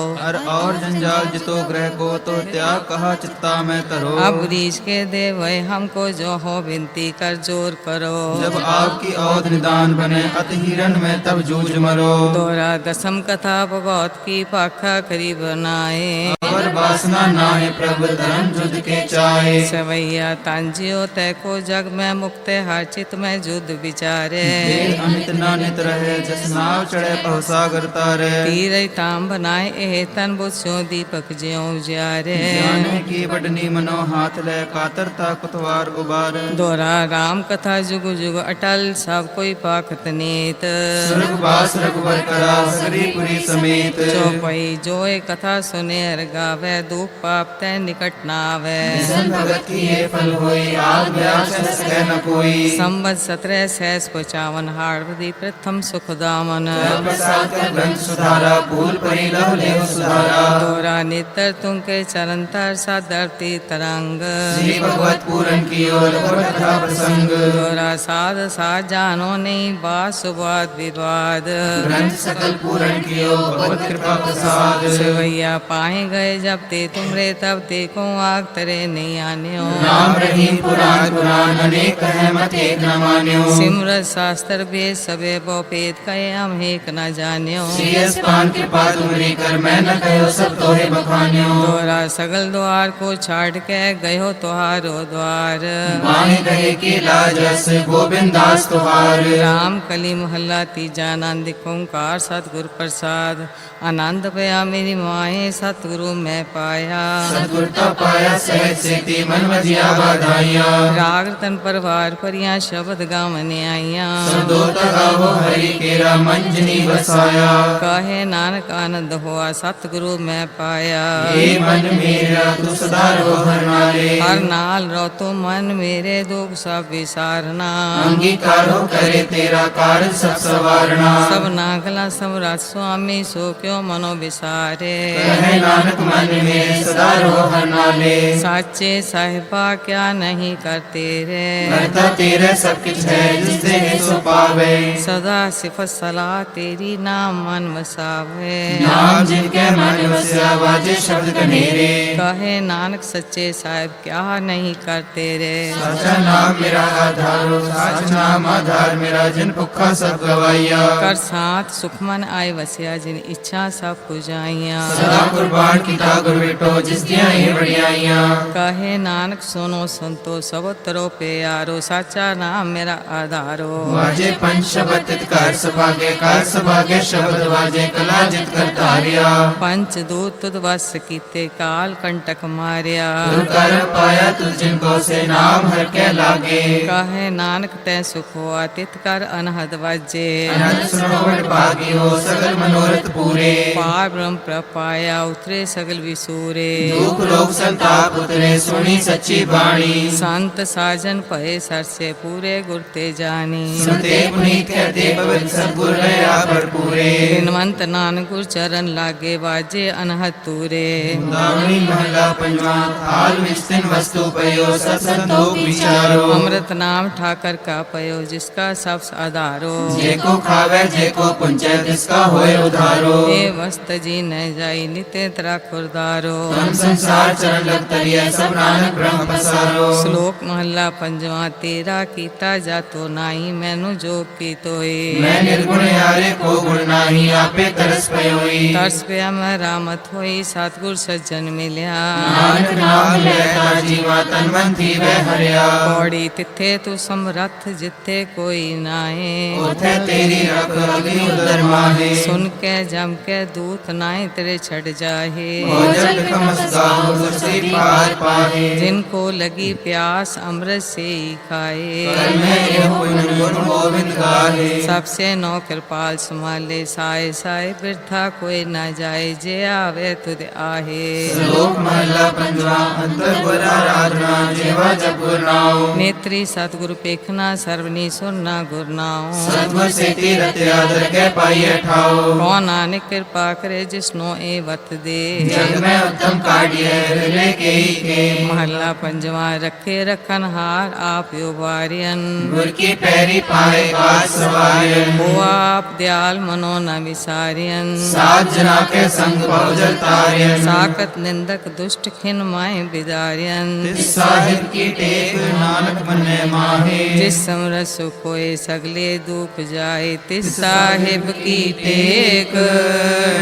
और जंजाल जितो ग्रह को तो त्याग कहा चित्ता में तरो अब रीछ के देव हमको जो हो विनती कर जोर करो जब आपकी औध निदान बने अति हिरण में तब जूझ मरो दोरा दसम कथा भगवत की पाखा करी बनाए और वासना नाहे प्रभु धर्म युद्ध के चाहे सवैया तांजियो तय को जग में मुक्त हर चित में युद्ध विचारे देह अमित नानित रहे जस नाव चढ़े पहुसागर तारे तीर ताम बनाए ए तन बुझो दीपक ज्यों जारे जाने की बडनी मनो हाथ ले कातरता कुतवार उबार दोरा राम कथा जुग जुग अटल सब कोई पाखत नीत स्वर्ग बास रघुवर करा सगरीपुरी समेत चौपई जोए कथा सुने हर गावे दुख पाप तय निकट नावे जिसन भगत की ये फल होई आग व्यास सस कह न कोई संवत 17 सहस 55 हार्वदी प्रथम सुख दामन प्रसाद कर ग्रंथ सुधारा भूल परी लव लेव सुधारा दोरा नितर तुमके चरण तर सा धरती तरंग श्री भगवत पूरन की ओर कथा प्रसंग दोरा साध साध जानो नहीं बात सुबाद विवाद ग्रंथ सकल पूरन की ओर भगवत कृपा प्रसाद शिवैया पाए गए जब ते तुमरे तब देखो आग तरे नहीं आन्यो राम रहीम पुराण पुराण अनेक है मत एक न मान्यो सिमरत शास्त्र वेद सबे बोपेद कहे हम एक न जान्यो श्रीयस पान कृपा तुमरी कर मैं न कहो सब तोहे बखान्यो दोरा सगल द्वार को छाड़ के गयो तुहारो द्वार माही गए की लाजस गोविंद दास तुहार राम कली मोहल्ला तीजा आनंद ओंकार सतगुरु प्रसाद आनंद पया मेरी माए सतगुरु मैं पाया ਸਤਿਗੁਰਤਾ ਪਾਇਆ ਸਹਿਜ ਸੇਤੀ ਮਨ ਵਜਿਆ ਵਾਧਾਈਆਂ। ਰਾਗ ਰਤਨ ਪਰਵਾਰ ਭਰੀਆਂ ਸ਼ਬਦ ਗਾਵਨ ਆਈਆਂ। ਸਦੋ ਤਗਾਵੋ ਹਰੀ ਕੇਰਾ ਮੰਜਨੀ ਵਸਾਇਆ। ਕਾਹੇ ਨਾਨਕ ਆਨੰਦ ਹੋਆ ਸਤਿਗੁਰੂ ਮੈਂ ਪਾਇਆ। ਏ ਮਨ ਮੇਰਾ ਤੂੰ ਸਦਾ ਰੋ ਹਰ ਨਾਲੇ। ਹਰ ਨਾਲ ਰੋ ਤੂੰ ਮਨ ਮੇਰੇ ਦੁਖ ਸਭ ਵਿਸਾਰਨਾ। ਅੰਗੀਕਾਰੋ ਕਰੇ ਤੇਰਾ ਕਾਰਜ ਸਭ ਸਵਾਰਣਾ। ਸਭ ਨਾਗਲਾ ਸਮਰਾਟ ਸੁਆਮੀ ਸੋ ਕਿਉ ਮਨੋ ਵਿਸਾਰੇ। ਕਹੇ ਨਾਨਕ ਮਨ ਮੇਰੇ ਸਦਾ ਰੋ ਹਰ ਨਾਲੇ। ਸਾਚੇ ਸਾਹਿਬਾ ਕਿਆ ਨਹੀਂ ਕਰ ਤੇਰੇ। ਕਰਤਾ ਤੇਰੇ ਸਭ ਕਿਛ ਹੈ ਜਿਸ ਦੇ ਸੋ ਪਾਵੇ। ਸਦਾ ਸਿਫਤ ਸਲਾਹ ਤੇਰੀ ਨਾਮ ਮਨ ਵਸਾਵੇ। ਨਾਮ ਜਿਨ ਕੇ ਮਨ ਵਸਿਆ ਵਾਜੇ ਸ਼ਬਦ ਕਨੇਰੇ। ਕਹੇ ਨਾਨਕ ਸੱਚੇ ਸਾਹਿਬ ਕਿਆ ਨਹੀਂ ਕਰ ਤੇਰੇ। ਸਾਚਾ ਨਾਮ ਮੇਰਾ ਆਧਾਰੋ ਸਾਚ ਨਾਮ ਆਧਾਰ ਮੇਰਾ ਜਿਨ ਭੁੱਖਾ ਸਭ ਗਵਾਈਆ। ਕਰ ਸਾਥ ਸੁਖ ਮਨ ਆਏ ਵਸਿਆ ਜਿਨ ਇੱਛਾ ਸਭ ਪੁਜਾਈਆਂ। ਸਦਾ ਕੁਰਬਾਨ ਕੀਤਾ ਗੁਰ ਵਿਟੋ ਜਿਸ ਦੀਆਂ ਇਹ ਵਡਿਆਈਆਂ। ਕਹੇ ਨਾਨਕ ਸੁਨੋ ਸੰਤੋ ਸਭ ਤਰੋ ਪਿਆਰੋ ਸਾਚਾ ਨਾਮ ਮੇਰਾ ਆਧਾਰੋ। ਵਾਜੇ ਪੰਜ ਸ਼ਬਦ ਤਿਤ ਘਰ ਸੁਭਾਗੇ ਕਰ ਸੁਭਾਗੇ ਸ਼ਬਦ ਵਾਜੇ ਕਲਾ ਜਿਤ ਕਰ ਧਾਰਿਆ। ਪੰਚ ਦੂਤ ਤੁਧ ਵਸ ਕੀਤੇ ਕਾਲ ਕੰਟਕ ਮਾਰਿਆ। ਗੁਰ ਕਰ ਪਾਇਆ ਤੁਝ ਜਿਨ ਕੋ ਸੇ ਨਾਮ ਹਰ ਕੇ ਲਾਗੇ। ਕਹੇ ਨਾਨਕ ਤੈ ਸੁਖ ਹੋਆ ਤਿਤ ਕਰ ਅਨਹਦ ਵਾਜੇ। ਅਨੰਦ ਸੁਨੋ ਵਡ ਭਾਗਿਓ ਸਗਲ ਮਨੋਰਥ ਪੂਰੇ। ਪਾਰ ਬ੍ਰਹਮ ਪ੍ਰਪਾਇਆ ਉਤਰੇ ਸਗਲ ਵਿਸੂਰੇ। ਦੁਖ ਰੋਗ ਸੰਤਾਪ ਉਤਰੇ ਸੁਣੀ ਸੱਚੀ ਬਾਣੀ। ਸੰਤ ਸਾਜਨ ਭਏ ਸਰਸੇ ਪੂਰੇ ਗੁਰ ਤੇ ਜਾਣੀ। ਸੁਨਤੇ ਪੁਨੀਤ ਕਹਤੇ ਪਵਿੱਤ ਸਤਿਗੁਰ ਰਹਾ ਭਰਪੂਰੇ। ਬਿਨਵੰਤ ਨਾਨਕ ਗੁਰ ਚਰਨ ਲਾਗੇ ਵਾਜੇ ਅਨਹਦ ਤੂਰੇ। ਦਾਵਣੀ ਮਹਲਾ ਪੰਜਵਾਂ ਹਾਲ ਵਿੱਚ ਤਿੰਨ ਵਸਤੂ ਪਇਓ ਸਤ ਸੰਤੋਖ ਵਿਚਾਰੋ। ਅੰਮ੍ਰਿਤ ਨਾਮ ਠਾਕਰ ਕਾ ਪਇਓ ਜਿਸਕਾ ਸਭ ਆਧਾਰੋ। ਜੇ ਕੋ ਖਾਵੇ ਜੇ ਕੋ ਪੁੰਚੈ ਤਿਸਕਾ ਹੋਏ ਉਧਾਰੋ। ਇਹ ਵਸਤ ਜੀ ਨ ਜਾਈ ਨਿਤੇ ਤਰਾ ਖੁਰਦਾਰੋ। ਤਨ ਸੰਸਾਰ ਚਰਨ ਲਗ ਤਰੀਐ ਸਭ ਨਾਨਕ ਬ੍ਰਹਮ ਪਸਾਰੋ। ਸ਼ਲੋਕ ਮਹਲਾ ਪੰਜਵਾਂ ਤੇਰਾ ਕੀਤਾ ਜਾਤੋ ਨਾਹੀ ਮੈਨੂੰ ਜੋ ਕੀ ਤੋਏ। ਮੈਂ ਨਿਰਗੁਣ ਯਾਰੇ ਕੋ ਗੁਣ ਨਾਹੀ ਆਪੇ ਤਰਸ ਪਇਓਈ। ਤਰਸ ਪਿਆ ਮੈਂ ਰਾਮਤ ਹੋਈ ਸਤਿਗੁਰ ਸੱਜਣ ਮਿਲਿਆ। ਨਾਨਕ ਨਾਮ ਲੈਤਾ ਜੀਵਾ ਤਨ ਮਨ ਥੀਵੈ ਹਰਿਆ। ਪੌੜੀ ਤਿੱਥੇ ਤੂੰ ਸਮਰੱਥ ਜਿੱਥੇ ਕੋਈ ਨਾਏ। ਉਥੇ ਤੇਰੀ ਰਖ ਅਗਨੀ ਉਦਰ ਮਾਹੇ। ਸੁਨ ਕੇ ਜਮ ਕੇ ਦੂਤ ਨਾਏ ਤੇਰੇ ਛੱਡ ਜਾਹੇ। ਹੋ ਜਗ ਖਮਸਗਾਹੁ ਗੁਰਸੇ ਪਾਰ ਪਾਹੇ। जिन को लगी प्यास अमृत से ही खाए। कर मैं एहो गुण गोविंद गाहे। सबसे नौ कृपाल संभाले साए साए बिरथा कोई न जाए जे आवे तुद आहे। श्लोक महला पंजवा अंतर गुर आराधना जेवा जप गुर नाम। नेत्री सतगुरु पेखना सर्वनी सुरना गुर नाम। सतगुर सेती रत्या दर के पाइए ठाओ। कौन नानक कृपा करे जिसनो ए वत दे। जग में उत्तम काढ़िए हृदय के ही के। महला पंजवा रखे रखन हार आप योवारियन। गुर की पैरी पाए काज सवारियन। वो आप दयाल मनो न विसारियन। सात जना के संग बहुजल तारियन। साकत निंदक दुष्ट खिन माए बिदारियन। तिस साहिब की टेक नानक मन्ने माहे। जिस समरस सुख होए सगले दुख जाए तिस साहिब की टेक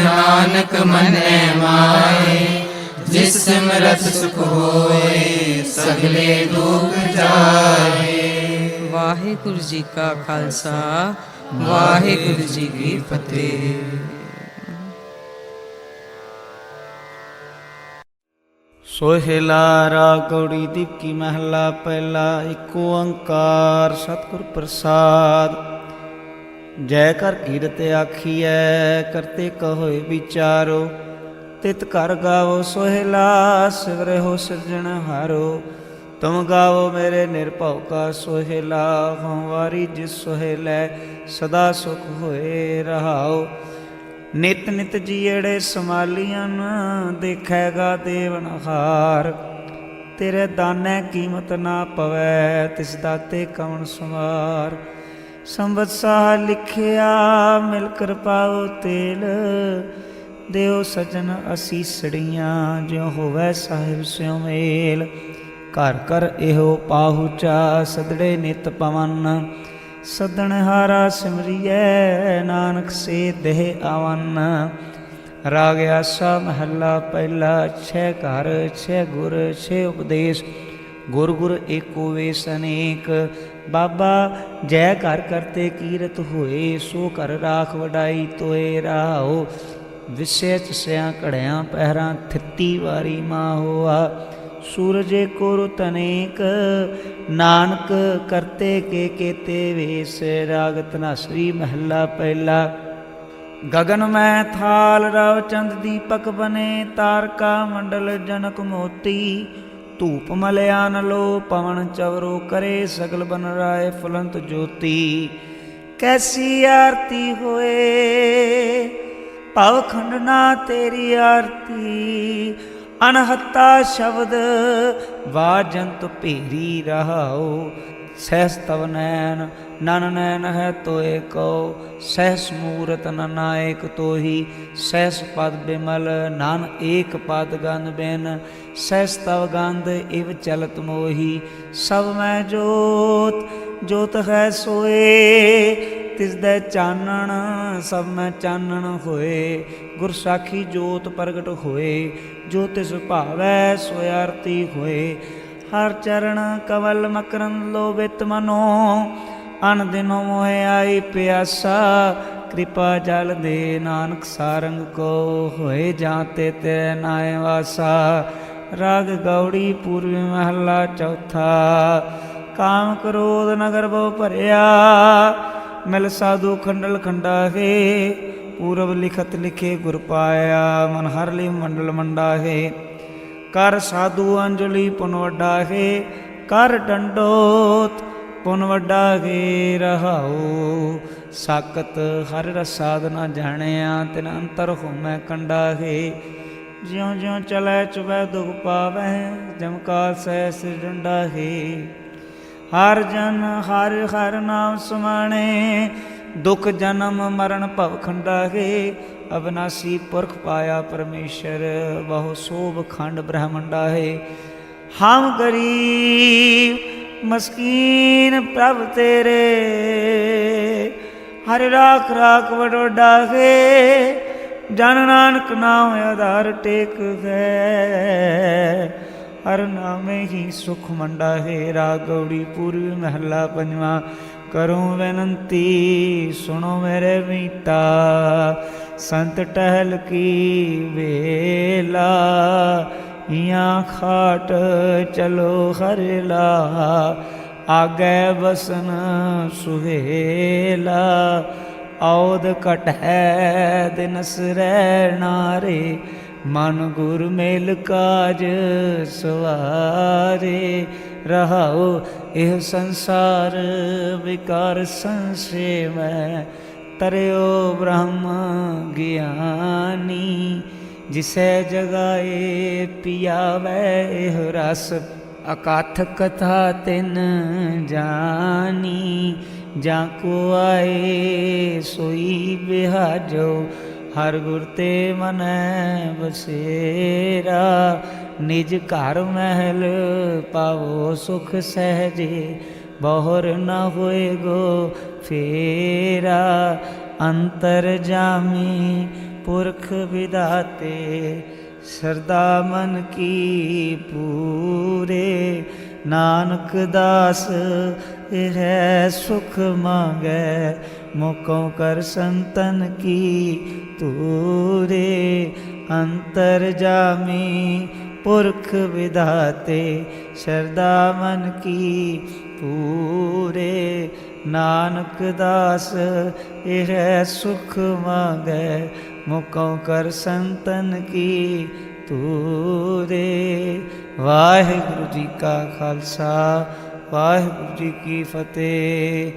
नानक मन्ने माहे। जिस सिमरत सुख होए सगले दुख जाए। वाहिगुरु जी का खालसा वाहिगुरु जी की फतेह। सोहेला राग गौड़ी दीपकी महला पहला एक ओंकार सतगुर प्रसाद। जय कर कीरत आखिए करते कहो विचारो। तित कर गावो सोहेला सिवरे हो सिरजन हारो। तुम गावो मेरे निर्भव का सोहेला हमारी जिस सोहेलै सदा सुख होए रहाओ। ਨਿਤ ਨਿਤ ਜੀੜੇ ਸਮਾਲੀਆਂ ਦੇਖੇਗਾ ਦੇਵਨਹਾਰ। ਤੇਰੇ ਦਾਨੇ ਕੀਮਤ ਨਾ ਪਵੈ ਤਿਸ ਦਾਤੇ ਕਵਣ ਸਮਾਰ। ਸੰਵਤ ਸਾਹ ਲਿਖਿਆ ਮਿਲ ਕਰ ਪਾਓ ਤੇਲ। ਦਿਓ ਸਜਣ ਅਸੀਸੜੀਆਂ ਜਿਉ ਹੋਵੇ ਸਾਹਿਬ ਸਿਉ ਮੇਲ। ਘਰ ਕਰ ਇਹੋ ਪਾਹੁਚਾ ਸਦੜੇ ਨਿਤ ਪਵਨ। ਸਦਣ ਹਾਰਾ ਸਿਮਰੀਐ ਨਾਨਕ ਸੇ ਦੇਹ ਆਵਨ। ਰਾਗ ਆਸਾ ਮਹੱਲਾ ਪਹਿਲਾ ਛੇ ਘਰ ਛੇ ਗੁਰ ਛੇ ਉਪਦੇਸ਼। ਗੁਰ ਗੁਰ ਏਕੋ ਵੇਸ ਅਨੇਕ। ਬਾਬਾ ਜੈ ਘਰ ਕਰਤੇ ਕੀਰਤ ਹੋਏ ਸੋ ਘਰ ਰਾਖ ਵਡਾਈ ਤੋਏ ਰਾਹੋ। ਵਿਸੇ ਚਸਿਆਂ ਘੜਿਆਂ ਪਹਿਰਾਂ ਥਿੱਤੀ ਵਾਰੀ ਮਾਂ ਹੋਆ। ਸੂਰਜੇ ਕੋਰ ਤਨੇਕ ਨਾਨਕ ਕਰਤੇ ਕੇ ਕੇਤੇ ਵੇਸ। ਰਾਗ ਧਨਾਸਰੀ ਮਹੱਲਾ ਪਹਿਲਾ। ਗਗਨ ਮੈਂ ਥਾਲ ਰਵ ਚੰਦ ਦੀਪਕ ਬਨੇ। ਤਾਰਕਾ ਮੰਡਲ ਜਨਕ ਮੋਤੀ। ਧੂਪ ਮਲਿਆਨ ਲੋ ਪਵਨ ਚਵਰੋ ਕਰੇ। ਸਗਲ ਬਨ ਰਾਏ ਫੁਲੰਤ ਜੋਤੀ। ਕੈਸੀ ਆਰਤੀ ਹੋਏ ਭਵ ਖੰਡਨਾ ਤੇਰੀ ਆਰਤੀ। ਅਨਹੱਤਾ ਸ਼ਬਦ ਵਾਜੰਤ ਭੇਰੀ ਰਹਾਓ। ਸਹਿਸ ਤਵ ਨੈਨ ਨਨ ਨੈਨ ਹੈ ਤੋਏ ਕਉ। ਸਹਿਸ ਮੂਰਤ ਨਨਾਇਕ ਤੋਹੀ। ਸਹਿਸ ਪਦ ਬਿਮਲ ਨਨ ਏਕ ਪਦ ਗੰਧ ਬਿਨ। ਸਹਿਸ ਤਵ ਗੰਧ ਇਵ ਚਲਤ ਮੋਹੀ। ਸਭ ਮੈਂ ਜੋਤ ਜੋਤ ਹੈ ਸੋਏ। ਤਿਸ ਦੇ ਚਾਨਣ ਸਭ ਮੈਂ ਚਾਨਣ ਹੋਏ। ਗੁਰ ਸਾਖੀ ਜੋਤ ਪ੍ਰਗਟ ਹੋਏ। ਜੋ ਤਿਸ ਭਾਵੈ ਸੋਇ ਆਰਤੀ ਹੋਏ। ਹਰ ਚਰਨ ਕਵਲ ਮਕਰਨ ਲੋਭਿਤ ਮਨੋ। ਅਨ ਦਿਨੋ ਮੋਹਿ ਆਈ ਪਿਆਸਾ। ਕਿਰਪਾ ਜਲ ਦੇ ਨਾਨਕ ਸਾਰੰਗ ਕੋ। ਹੋਏ ਜਾਂ ਤੇ ਤੇਰੇ ਨਾਏ ਵਾਸਾ। ਰਾਗ ਗੌੜੀ ਪੂਰਵੀ ਮਹੱਲਾ ਚੌਥਾ। ਕਾਮ ਕ੍ਰੋਧ ਨਗਰ ਬਹੁ ਭਰਿਆ। ਮਿਲ ਸਾਧੂ ਖੰਡਲ ਖੰਡਾ ਹੈ। ਪੂਰਬ ਲਿਖਤ ਲਿਖੇ ਗੁਰ ਪਾਇਆ। ਮਨ ਹਰ ਲਈ ਮੰਡਲ ਮੰਡਾ ਹੈ। ਕਰ ਸਾਧੂ ਅੰਜਲੀ ਪੁਨ ਵੱਡਾ ਹੈ। ਕਰ ਡੰਡੋਤ ਪੁਨ ਵੱਡਾ ਹੈ। ਰਹਾਉ ਸਾਕਤ ਹਰਿ ਰਸਾਦ ਨਾ ਜਾਣਿਆ। ਤਿਨ ਅੰਤਰ ਹੋਮੈ ਕੰਡਾ ਹੈ। ਜਿਉ ਜਿਉ ਚਲੈ ਚੁਬੈ ਦੁਖ ਪਾਵੈ। ਜਮਕਾ ਸਹਿ ਡੰਡਾ ਹੈ। ਹਰ ਜਨ ਹਰ ਹਰ ਨਾਮ ਸਮਾਣੇ। ਦੁਖ ਜਨਮ ਮਰਨ ਭਵ ਖੰਡਾ ਹੈ। ਅਬਨਾਸੀ ਪੁਰਖ ਪਾਇਆ ਪਰਮੇਸ਼ਰ। ਬਹੁ ਸੋਭ ਖੰਡ ਬ੍ਰਹਮੰਡਾ ਹੈ। ਹਮ ਗਰੀਬ ਮਸਕੀਨ ਪ੍ਰਭ ਤੇਰੇ। ਹਰਿ ਰਾਖ ਰਾਖ ਵਡੋਡਾ ਹੈ। ਜਨ ਨਾਨਕ ਨਾਮ ਆਧਾਰ ਟੇਕ ਹੈ। ਹਰ ਨਾਮੇ ਹੀ ਸੁਖ ਮੰਡਾ ਹੈ। ਰਾਗ ਗੌੜੀ ਪੂਰਵੀ ਮਹੱਲਾ ਪੰਜਵਾਂ। ਕਰੂੰ ਬੇਨੰਤੀ ਸੁਣੋ ਮੇਰੇ ਮੀਤਾ। ਸੰਤ ਟਹਿਲ ਕੀ ਵੇਲਾ। ਹਿਆਂ ਖਾਟ ਚਲੋ ਹਰਿਲਾ। ਆਗੇ ਬਸਨ ਸੁਹੇਲਾ। ਔਦ ਘਟ ਹੈ ਦਿਨਸ ਰਹਿਣਾਰੇ। ਮਨ ਗੁਰ ਮੇਲ ਕਾਜ ਸਵਾਰੇ। ਰਹਾਉ ਇਹ ਸੰਸਾਰ ਵਿਕਾਰ ਸੰਸੇ ਮੈਂ। ਤਰਿਓ ਬ੍ਰਹਮ ਗਿਆਨੀ। ਜਿਸੈ ਜਗਾਏ ਪਿਆਵੈ ਇਹ ਰਸ। ਅਕਾਥ ਕਥਾ ਤਿਨ ਜਾਨੀ। ਜਾਂ ਕੋ ਆਏ ਸੋਈ ਬਿਹਾਜੋ। ਹਰ ਗੁਰ ਤੇ ਮਨੈ ਬਸੇਰਾ। ਨਿਜ ਘਰ ਮਹਿਲ ਪਾਵੋ ਸੁਖ ਸਹਿਜੇ। ਬਹੁਰ ਨ ਹੋਏ ਗੋ ਫੇਰਾ। ਅੰਤਰ ਜਾਮੀ ਪੁਰਖ ਵਿਦਾਤੇ। ਸਰਦਾ ਮਨ ਕੀ ਪੂਰੇ। ਨਾਨਕ ਦਾਸ ਰਹਿ ਸੁਖ ਮੰਗੈ। ਮੁਕਉ ਕਰ ਸੰਤਨ ਕੀ ਤੂਰੇ। ਅੰਤਰ ਜਾਮੀ ਪੁਰਖ ਵਿਦਾਤੇ। ਸ਼ਰਦਾ ਮਨ ਕੀ ਪੂਰੇ। ਨਾਨਕ ਦਾਸ ਇਹ ਸੁਖ ਮੰਗੈ। ਮੁਕਉ ਕਰ ਸੰਤਨ ਕੀ ਤੂਰੇ। ਵਾਹਿਗੁਰੂ ਜੀ ਕਾ ਖਾਲਸਾ ਵਾਹਿਗੁਰੂ ਜੀ ਕੀ ਫਤਿਹ।